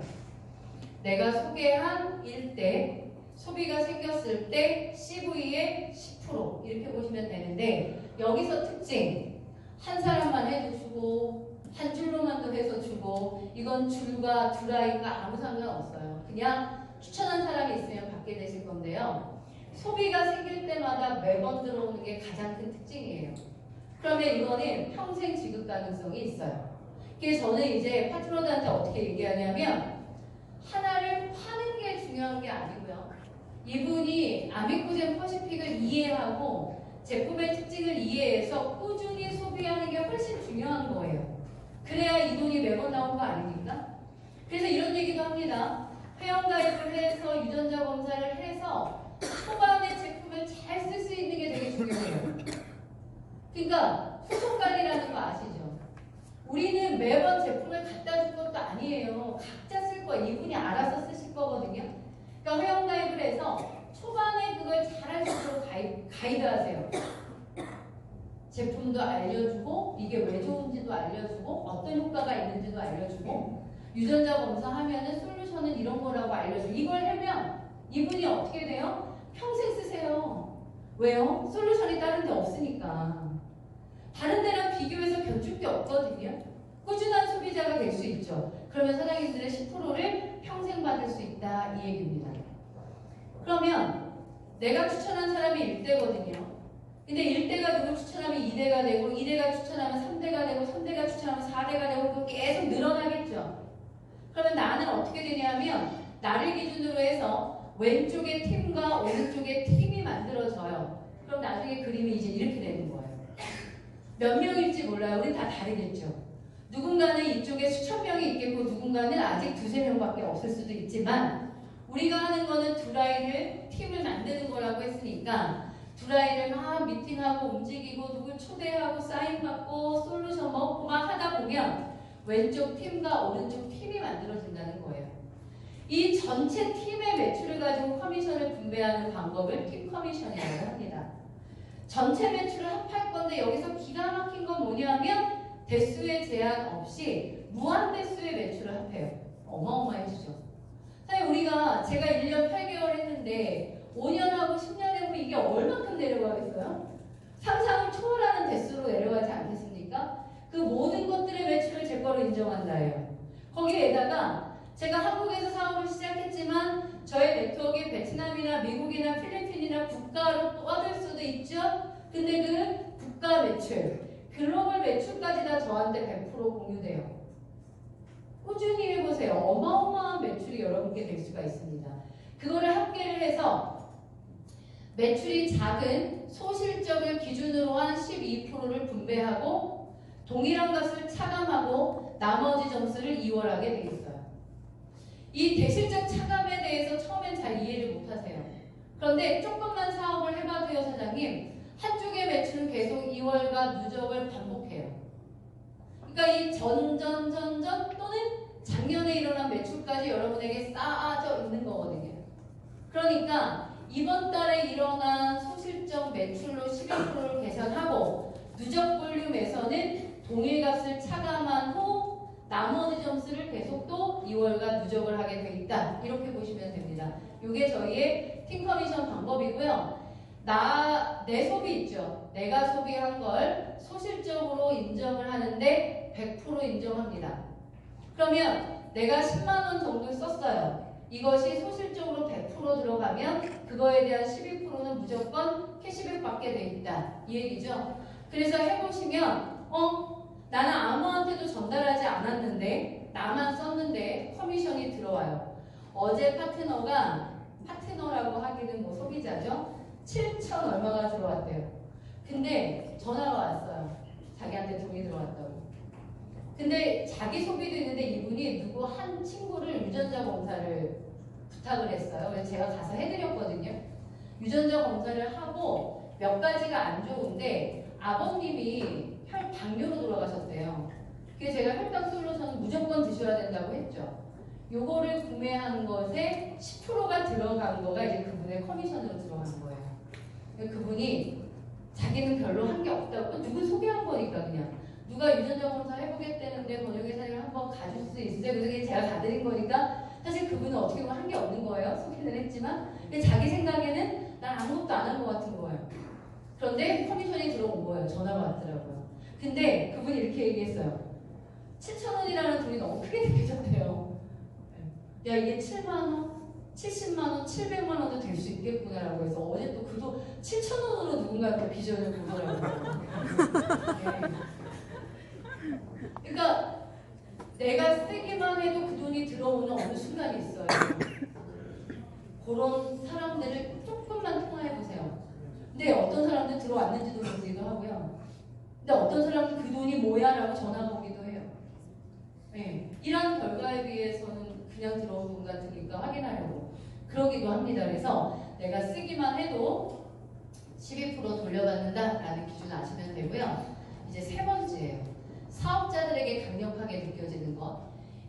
내가 소개한 일대, 소비가 생겼을 때 CV의 10% 이렇게 보시면 되는데, 여기서 특징, 한 사람만 해도 주고 한 줄로만도 해서 주고, 이건 줄과 드라이가 아무 상관없어요. 그냥 추천한 사람이 있으면 받게 되실 건데요. 소비가 생길 때마다 매번 들어오는 게 가장 큰 특징이에요. 그러면 이거는 평생 지급 가능성이 있어요. 그래서 저는 이제 파트너들한테 어떻게 얘기하냐면, 하나를 파는 게 중요한 게 아니고요. 이분이 아미코젠 퍼시픽을 이해하고 제품의 특징을 이해해서 꾸준히 소비하는 게 훨씬 중요한 거예요. 그래야 이 돈이 매번 나온 거 아닙니까? 그래서 이런 얘기도 합니다. 회원가입을 해서 유전자 검사를 해서 초반에 제품을 잘 쓸 수 있는 게 되게 중요해요. 그러니까 후속관리라는 거 아시죠? 우리는 매번 제품을 갖다 줄 것도 아니에요. 각자 쓸 거예요. 이분이 알아서 쓰실 거거든요. 그러니까 회원가입을 해서 초반에 그걸 잘할 수 있도록 가이드하세요. 제품도 알려주고 이게 왜 좋은지도 알려주고 어떤 효과가 있는지도 알려주고 유전자 검사하면은 솔루션은 이런 거라고 알려주고, 이걸 하면 이분이 어떻게 돼요? 평생 쓰세요. 왜요? 솔루션이 다른 데 없으니까. 다른 데랑 비교해서 견줄 게 없거든요. 꾸준한 소비자가 될 수 있죠. 그러면 사장님들의 10%를 평생 받을 수 있다, 이 얘기입니다. 그러면 내가 추천한 사람이 1대거든요. 근데 1대가 누구 추천하면 2대가 되고 2대가 추천하면 3대가 되고 3대가 추천하면 4대가 되고 그거 계속 늘어나겠죠. 그러면 나는 어떻게 되냐면 나를 기준으로 해서 왼쪽에 팀과 오른쪽에 팀이 만들어져요. 그럼 나중에 그림이 이제 이렇게 되는 거예요. 몇 명일지 몰라요. 우린 다 다르겠죠. 누군가는 이쪽에 수천 명이 있겠고 누군가는 아직 두세 명밖에 없을 수도 있지만, 우리가 하는 거는 두라이를 팀을 만드는 거라고 했으니까 두라이를 막 미팅하고 움직이고 누굴 초대하고 사인받고 솔루션 먹고 막 하다 보면 왼쪽 팀과 오른쪽 팀이 만들어진다는 거예요. 이 전체 팀의 매출을 가지고 커미션을 분배하는 방법을 팀 커미션이라고 합니다. 전체 매출을 합할 건데 여기서 기가 막힌 건 뭐냐면 대수의 제한 없이 무한 대수의 매출을 합해요. 어마어마해지죠. 사실 우리가 제가 1년 8개월 했는데 5년하고 10년 해보면 이게 얼만큼 내려가겠어요? 상상을 초월하는 대수로 내려가지 않겠습니까? 그 모든 것들의 매출을 제 거로 인정한다예요. 거기에다가 제가 한국에서 사업을 시작했지만 저의 네트워크가 베트남이나 미국이나 필리핀이나 국가로 뻗을 수도 있죠. 근데 그 국가 매출, 글로벌 매출까지 다 저한테 100% 공유돼요. 꾸준히 해보세요. 어마어마한 매출이 여러분께 될 수가 있습니다. 그거를 합계를 해서 매출이 작은 소실적을 기준으로 한 12%를 분배하고 동일한 값을 차감하고 나머지 점수를 2월하게 돼 있어요. 이 대실적 차감에 대해서 처음엔 잘 이해를 못하세요. 그런데 조금만 사업을 해봐도요, 사장님, 한쪽의 매출은 계속 2월과 누적을 반복해요. 그러니까 이 전전 또는 작년에 일어난 매출까지 여러분에게 쌓아져 있는 거거든요. 그러니까 이번 달에 일어난 소실적 매출로 11%를 계산하고 누적 볼륨에서는 동일값을 차감한 후 나머지 점수를 계속 또 2월과 누적을 하게 돼 있다. 이렇게 보시면 됩니다. 이게 저희의 팀 커미션 방법이고요. 내 소비 있죠. 내가 소비한 걸 소실적으로 인정을 하는데 100% 인정합니다. 그러면 내가 10만 원 정도 썼어요. 이것이 소실적으로 100% 들어가면 그거에 대한 12%는 무조건 캐시백 받게 돼 있다. 이 얘기죠. 그래서 해보시면 나는 아무한테도 전달하지 않았는데 나만 썼는데 커미션이 들어와요. 어제 파트너라고 하기는 뭐 소비자죠. 7천 얼마가 들어왔대요. 근데 전화가 왔어요. 자기한테 돈이 들어왔다고. 근데 자기 소비도 있는데 이분이 누구 한 친구를 유전자 검사를 부탁을 했어요. 그래서 제가 가서 해드렸거든요. 유전자 검사를 하고 몇 가지가 안 좋은데 아버님이 당뇨로 돌아가셨대요. 그래서 제가 혈당 솔루션 무조건 드셔야 된다고 했죠. 요거를 구매한 것에 10%가 들어간 거가 이제 그분의 커미션으로 들어간 거예요. 그분이 자기는 별로 한 게 없다고 누구 소개한 거니까 그냥 누가 유전자 검사 해보겠다는데 번역의사를 한번 가줄 수 있어요. 그래서 제가 가드린 거니까 사실 그분은 어떻게 보면 한 게 없는 거예요. 소개는 했지만 근데 자기 생각에는 난 아무것도 안 한 것 같은 거예요. 그런데 커미션이 들어온 거예요. 전화가 왔더라고요. 근데 그분이 이렇게 얘기했어요. 7,000원이라는 돈이 너무 크게 느껴졌대요. 야 이게 7만원? 70만원, 700만원도 될 수 있겠구나라고 해서 어제 또 그 돈 7,000원으로 누군가한테 비전을 보더라고요. 네. 그러니까 내가 쓰기만 해도 그 돈이 들어오는 어느 순간이 있어요. 그런 사람들을 조금만 통화해보세요. 근데 어떤 사람들 들어왔는지도 모르기도 하고요. 근데 어떤 사람은 그 돈이 뭐야? 라고 전화 오기도 해요. 네. 이런 결과에 비해서는 그냥 들어온 돈 같으니까 확인하려고 그러기도 합니다. 그래서 내가 쓰기만 해도 12% 돌려받는다라는 기준 아시면 되고요. 이제 세 번째예요. 사업자들에게 강력하게 느껴지는 것.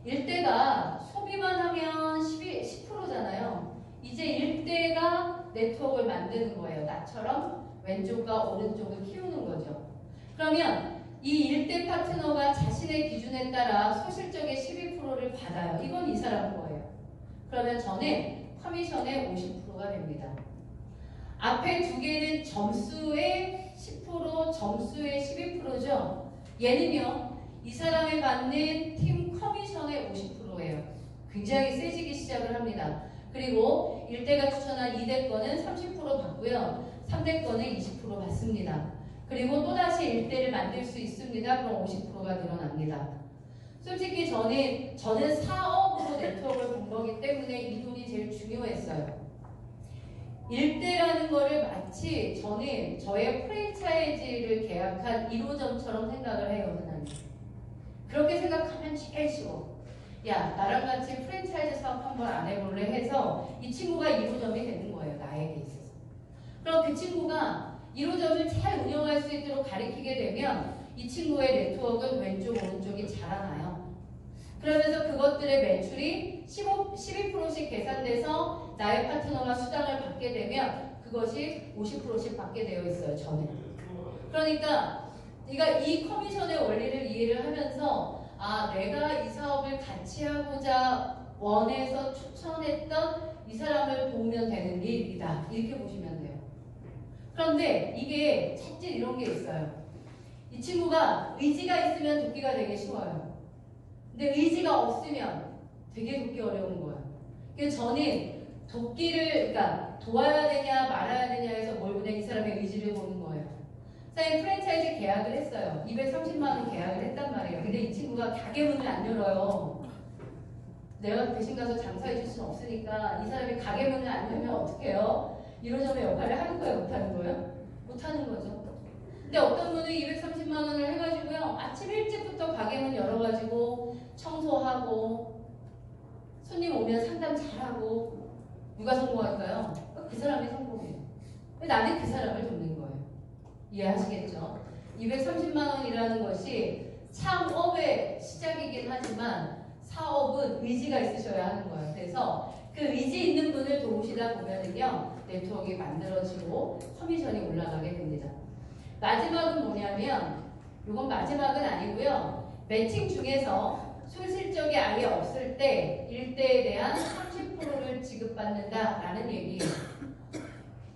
일대가 소비만 하면 10%잖아요. 이제 일대가 네트워크를 만드는 거예요. 나처럼 왼쪽과 오른쪽을 키우는 거죠. 그러면 이 일대 파트너가 자신의 기준에 따라 소실적인 12%를 받아요. 이건 이 사람 거예요. 그러면 저는 커미션의 50%가 됩니다. 앞에 두 개는 점수의 10%, 점수의 12%죠. 얘는요, 이 사람이 받는 팀 커미션의 50%예요. 굉장히 세지기 시작을 합니다. 그리고 1대가 추천한 2대 거는 30% 받고요. 3대 거는 20% 받습니다. 그리고 또다시 1대를 만들 수 있습니다. 그럼 50%가 늘어납니다. 솔직히 저는 사업으로 네트워크를 본 거기 때문에 이 돈이 제일 중요했어요. 1대라는 거를 마치 저는 저의 프랜차이즈를 계약한 1호점처럼 생각을 해요. 하나님. 그렇게 생각하면 제일 쉬워. 야, 나랑 같이 프랜차이즈 사업 한번 안 해볼래 해서 이 친구가 1호점이 되는 거예요. 나에게 있어서. 그럼 그 친구가 1호점을 잘 운영할 수 있도록 가르치게 되면 이 친구의 네트워크는 왼쪽, 오른쪽이 자라나요. 그러면서 그것들의 매출이 12%씩 계산돼서 나의 파트너가 수당을 받게 되면 그것이 50%씩 받게 되어 있어요. 저는. 그러니까 네가 이 커미션의 원리를 이해를 하면서 아, 내가 이 사업을 같이 하고자 원해서 추천했던 이 사람을 도우면 되는 일이다. 이렇게 보시면 돼요. 그런데 이게 착질 이런 게 있어요. 이 친구가 의지가 있으면 돕기가 되게 쉬워요. 근데 의지가 없으면 되게 돕기 어려운 거예요. 그래서 저는 돕기를, 그러니까 도와야 되냐 말아야 되냐 해서 뭘 보냐 이 사람의 의지를 보는 거예요. 사장님 프랜차이즈 계약을 했어요. 230만 원 계약을 했단 말이에요. 근데 이 친구가 가게 문을 안 열어요. 내가 대신 가서 장사해 줄 수는 없으니까 이 사람이 가게 문을 안 열면 어떡해요? 1호점의 역할을 하는 거예요? 못하는 거예요? 못하는 거죠. 근데 어떤 분은 230만 원을 해가지고요. 아침 일찍부터 가게 문 열어가지고 청소하고 손님 오면 상담 잘하고 누가 성공할까요? 그 사람이 성공해요. 나는 그 사람을 돕는 거예요. 이해하시겠죠? 230만 원이라는 것이 창업의 시작이긴 하지만 사업은 의지가 있으셔야 하는 거예요. 그래서 그 의지 있는 분을 도우시다 보면은요, 네트워크가 만들어지고 커미션이 올라가게 됩니다. 마지막은 뭐냐면, 이건 마지막은 아니고요. 매칭 중에서 소실적이 아예 없을 때 1대에 대한 30%를 지급받는다라는 얘기예요.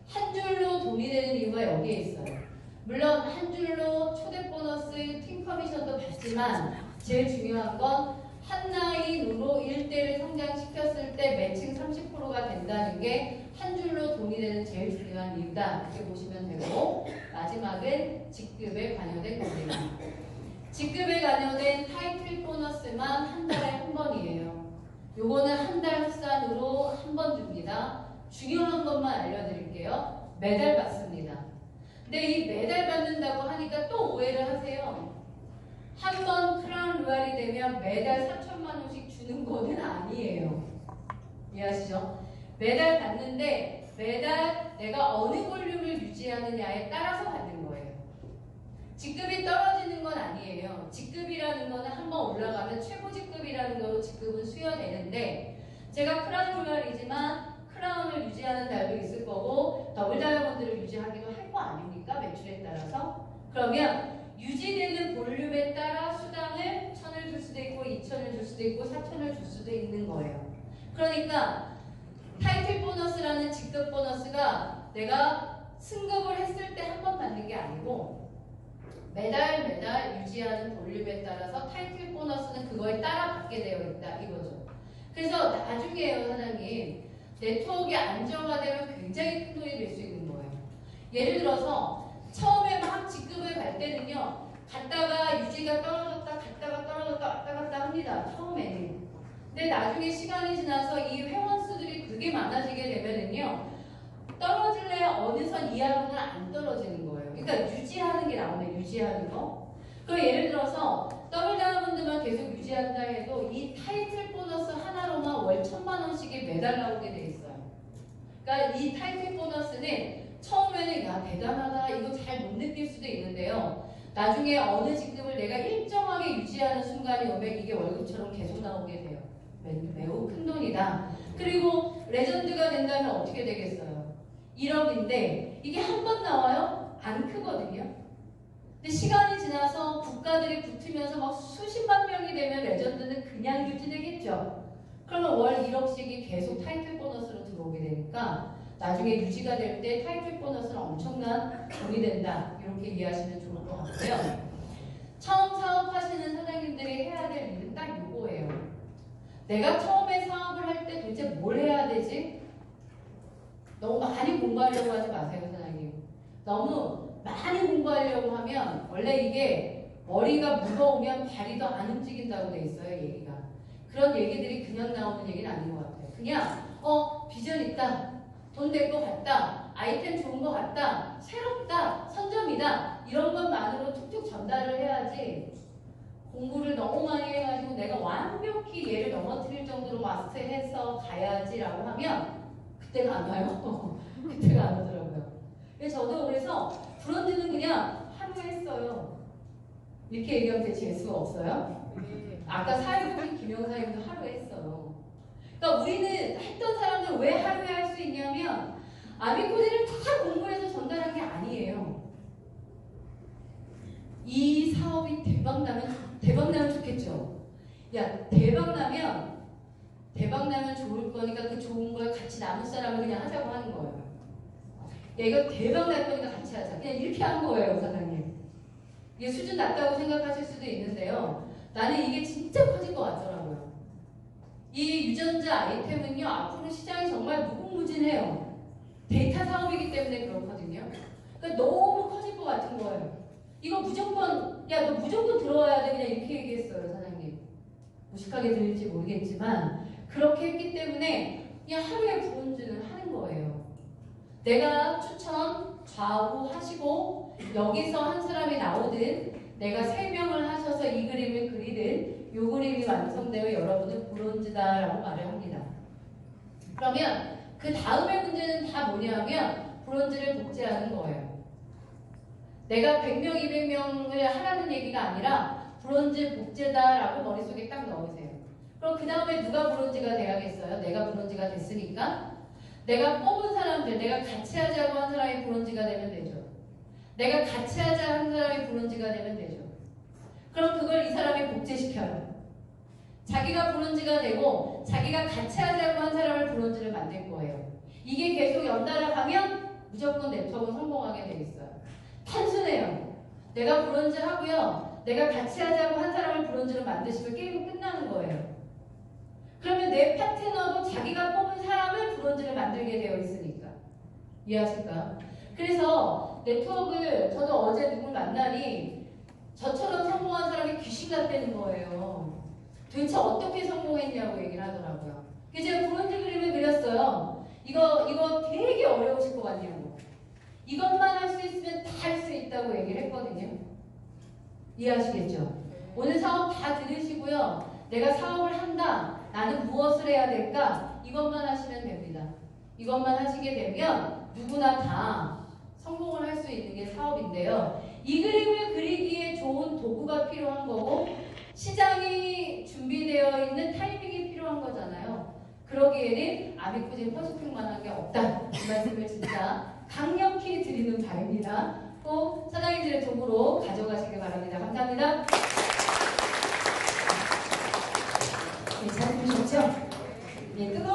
한 줄로 돈이 되는 이유가 여기에 있어요. 물론 한 줄로 초대 보너스, 팀 커미션도 받지만 제일 중요한 건 한 라인으로 1대를 성장시켰을 때 매칭 30%가 된다는 게 한 줄로 돈이 되는 제일 중요한 이유다. 이렇게 보시면 되고 마지막은 직급에 관여된 겁니다. 직급에 관여된 타이틀 보너스만 한 달에 한 번이에요. 요거는 한 달 합산으로 한 번 줍니다. 중요한 것만 알려드릴게요. 매달 받습니다. 근데 이 매달 받는다고 하니까 또 오해를 하세요. 한 번 크라운 루알이 되면 매달 3천만 원씩 주는 거는 아니에요. 이해하시죠? 매달 받는데 매달 내가 어느 볼륨을 유지하느냐에 따라서 받는 거예요. 직급이 떨어지는 건 아니에요. 직급이라는 거는 한번 올라가면 최고 직급이라는 거로 직급은 수여되는데 제가 크라운 로얄이지만 크라운을 유지하는 달도 있을 거고 더블 다이아몬드를 유지하기도 할 거 아닙니까? 매출에 따라서. 그러면 유지되는 볼륨에 따라 수당을 1,000을 줄 수도 있고 2,000을 줄 수도 있고 4,000을 줄 수도 있는 거예요. 그러니까 타이틀 보너스라는 직급 보너스가 내가 승급을 했을 때 한 번 받는 게 아니고 매달 유지하는 볼륨에 따라서 타이틀 보너스는 그거에 따라 받게 되어 있다 이거죠. 그래서 나중에요 사장님 네트워크가 안정화되면 굉장히 큰 돈이 될 수 있는 거예요. 예를 들어서 처음에 막 직급을 갈 때는요 갔다가 유지가 떨어졌다 갔다가 떨어졌다 왔다 갔다 합니다. 처음에는. 근데 나중에 시간이 지나서 이 회원 수들이 그게 많아지게 되면은요 떨어질래 어느 선 이하로는 안 떨어지는 거예요. 그러니까 유지하는 게 나오네. 유지하는 거. 그럼 예를 들어서 더블 다이아몬드만 계속 유지한다 해도 이 타이틀 보너스 하나로만 월 1,000만 원씩이 매달 나오게 돼 있어요. 그러니까 이 타이틀 보너스는 처음에는 야 대단하다 이거 잘 못 느낄 수도 있는데요. 나중에 어느 직급을 내가 일정하게 유지하는 순간이 오면 이게 월급처럼 계속 나오게 돼요. 매우 큰 돈이다. 그리고 레전드가 된다면 어떻게 되겠어요? 1억인데 이게 한 번 나와요? 안 크거든요. 근데 시간이 지나서 국가들이 붙으면서 막 수십만 명이 되면 레전드는 그냥 유지되겠죠. 그러면 월 1억씩이 계속 타이틀 보너스로 들어오게 되니까 나중에 유지가 될 때 타이틀 보너스는 엄청난 돈이 된다. 이렇게 이해하시면 좋을 것 같고요. 처음 사업하시는 사장님들이 해야 될 일은 딱 이거예요. 내가 처음에 사업을 할 때 도대체 뭘 해야 되지? 너무 많이 공부하려고 하지 마세요, 사장님. 너무 많이 공부하려고 하면 원래 이게 머리가 무거우면 발이 더 안 움직인다고 돼 있어요, 얘기가. 그런 얘기들이 그냥 나오는 얘기는 아닌 것 같아요. 그냥 비전 있다. 돈 될 것 같다. 아이템 좋은 것 같다. 새롭다. 선점이다. 이런 것만으로 툭툭 전달을 해야지 공부를 너무 많이 해가지고 내가 완벽히 얘를 넘어뜨릴 정도로 마스터해서 가야지라고 하면 그때가 안 와요. 그때가 안 오더라고요. 저도 그래서 브론즈는 그냥 하루에 했어요. 이렇게 얘기하면 되게 재수가 없어요? 아까 사회복지 김영사님도 하루에 했어요. 그러니까 우리는 했던 사람들 왜 하루에 할 수 있냐면 아미코디를 다 공부해서 전달한 게 아니에요. 이 사업이 대박 나면 좋겠죠. 야 대박 나면 좋을 거니까 그 좋은 걸 같이 남은 사람을 그냥 하자고 하는 거예요. 야 이거 대박 날 거니까 같이 하자. 그냥 이렇게 한 거예요, 사장님. 이게 수준 낮다고 생각하실 수도 있는데요. 나는 이게 진짜 커질 것 같더라고요. 이 유전자 아이템은요, 앞으로 시장이 정말 무궁무진해요. 데이터 사업이기 때문에 그렇거든요. 그러니까 너무 커질 것 같은 거예요. 이거 무조건, 야, 너 무조건 들어와야 돼. 그냥 이렇게 얘기했어요, 사장님. 무식하게 들릴지 모르겠지만, 그렇게 했기 때문에 그냥 하루에 브론즈는 하는 거예요. 내가 추천, 좌우 하시고, 여기서 한 사람이 나오든, 내가 3명을 하셔서 이 그림을 그리든, 이 그림이 완성되어 여러분은 브론즈다라고 말을 합니다. 그러면 그 다음의 문제는 다 뭐냐면 브론즈를 복제하는 거예요. 내가 100명, 200명을 하라는 얘기가 아니라 브론즈 복제다라고 머릿속에 딱 넣으세요. 그럼 그 다음에 누가 브론즈가 돼야겠어요? 내가 브론즈가 됐으니까 내가 뽑은 사람들, 내가 같이 하자고 한 사람이 브론즈가 되면 되죠. 내가 같이 하자 한 사람이 브론즈가 되면 되죠. 그럼 그걸 이 사람이 복제시켜요. 자기가 브론즈가 되고 자기가 같이 하자고 한 사람을 브론즈를 만들 거예요. 이게 계속 연달아 가면 무조건 네트워크는 성공하게 돼 있어요. 단순해요. 내가 브론즈 하고요. 내가 같이 하자고 한 사람을 브론즈로 만드시면 게임은 끝나는 거예요. 그러면 내 파트너도 자기가 뽑은 사람을 브론즈를 만들게 되어 있으니까. 이해하실까요? 그래서 네트워크를 저도 어제 누굴 만나니 저처럼 성공한 사람이 귀신 같다는 거예요. 도대체 어떻게 성공했냐고 얘기를 하더라고요. 제가 브론즈 그림을 그렸어요. 이거 되게 어려우실 것 같냐고. 이것만 할 수 있으면 다 할 수 있다고 얘기를 했거든요. 이해하시겠죠? 오늘 사업 다 들으시고요. 내가 사업을 한다. 나는 무엇을 해야 될까? 이것만 하시면 됩니다. 이것만 하시게 되면 누구나 다 성공을 할 수 있는 게 사업인데요. 이 그림을 그리기에 좋은 도구가 필요한 거고 시장이 준비되어 있는 타이밍이 필요한 거잖아요. 그러기에는 아비쿠진 퍼스픽만한 게 없다. 이 말씀을 진짜 강력히 드리는 바입니다. 꼭 사장님들의 도구로 가져가시길 바랍니다. 감사합니다. 네, 잘 들으셨죠? 네, 뜨거운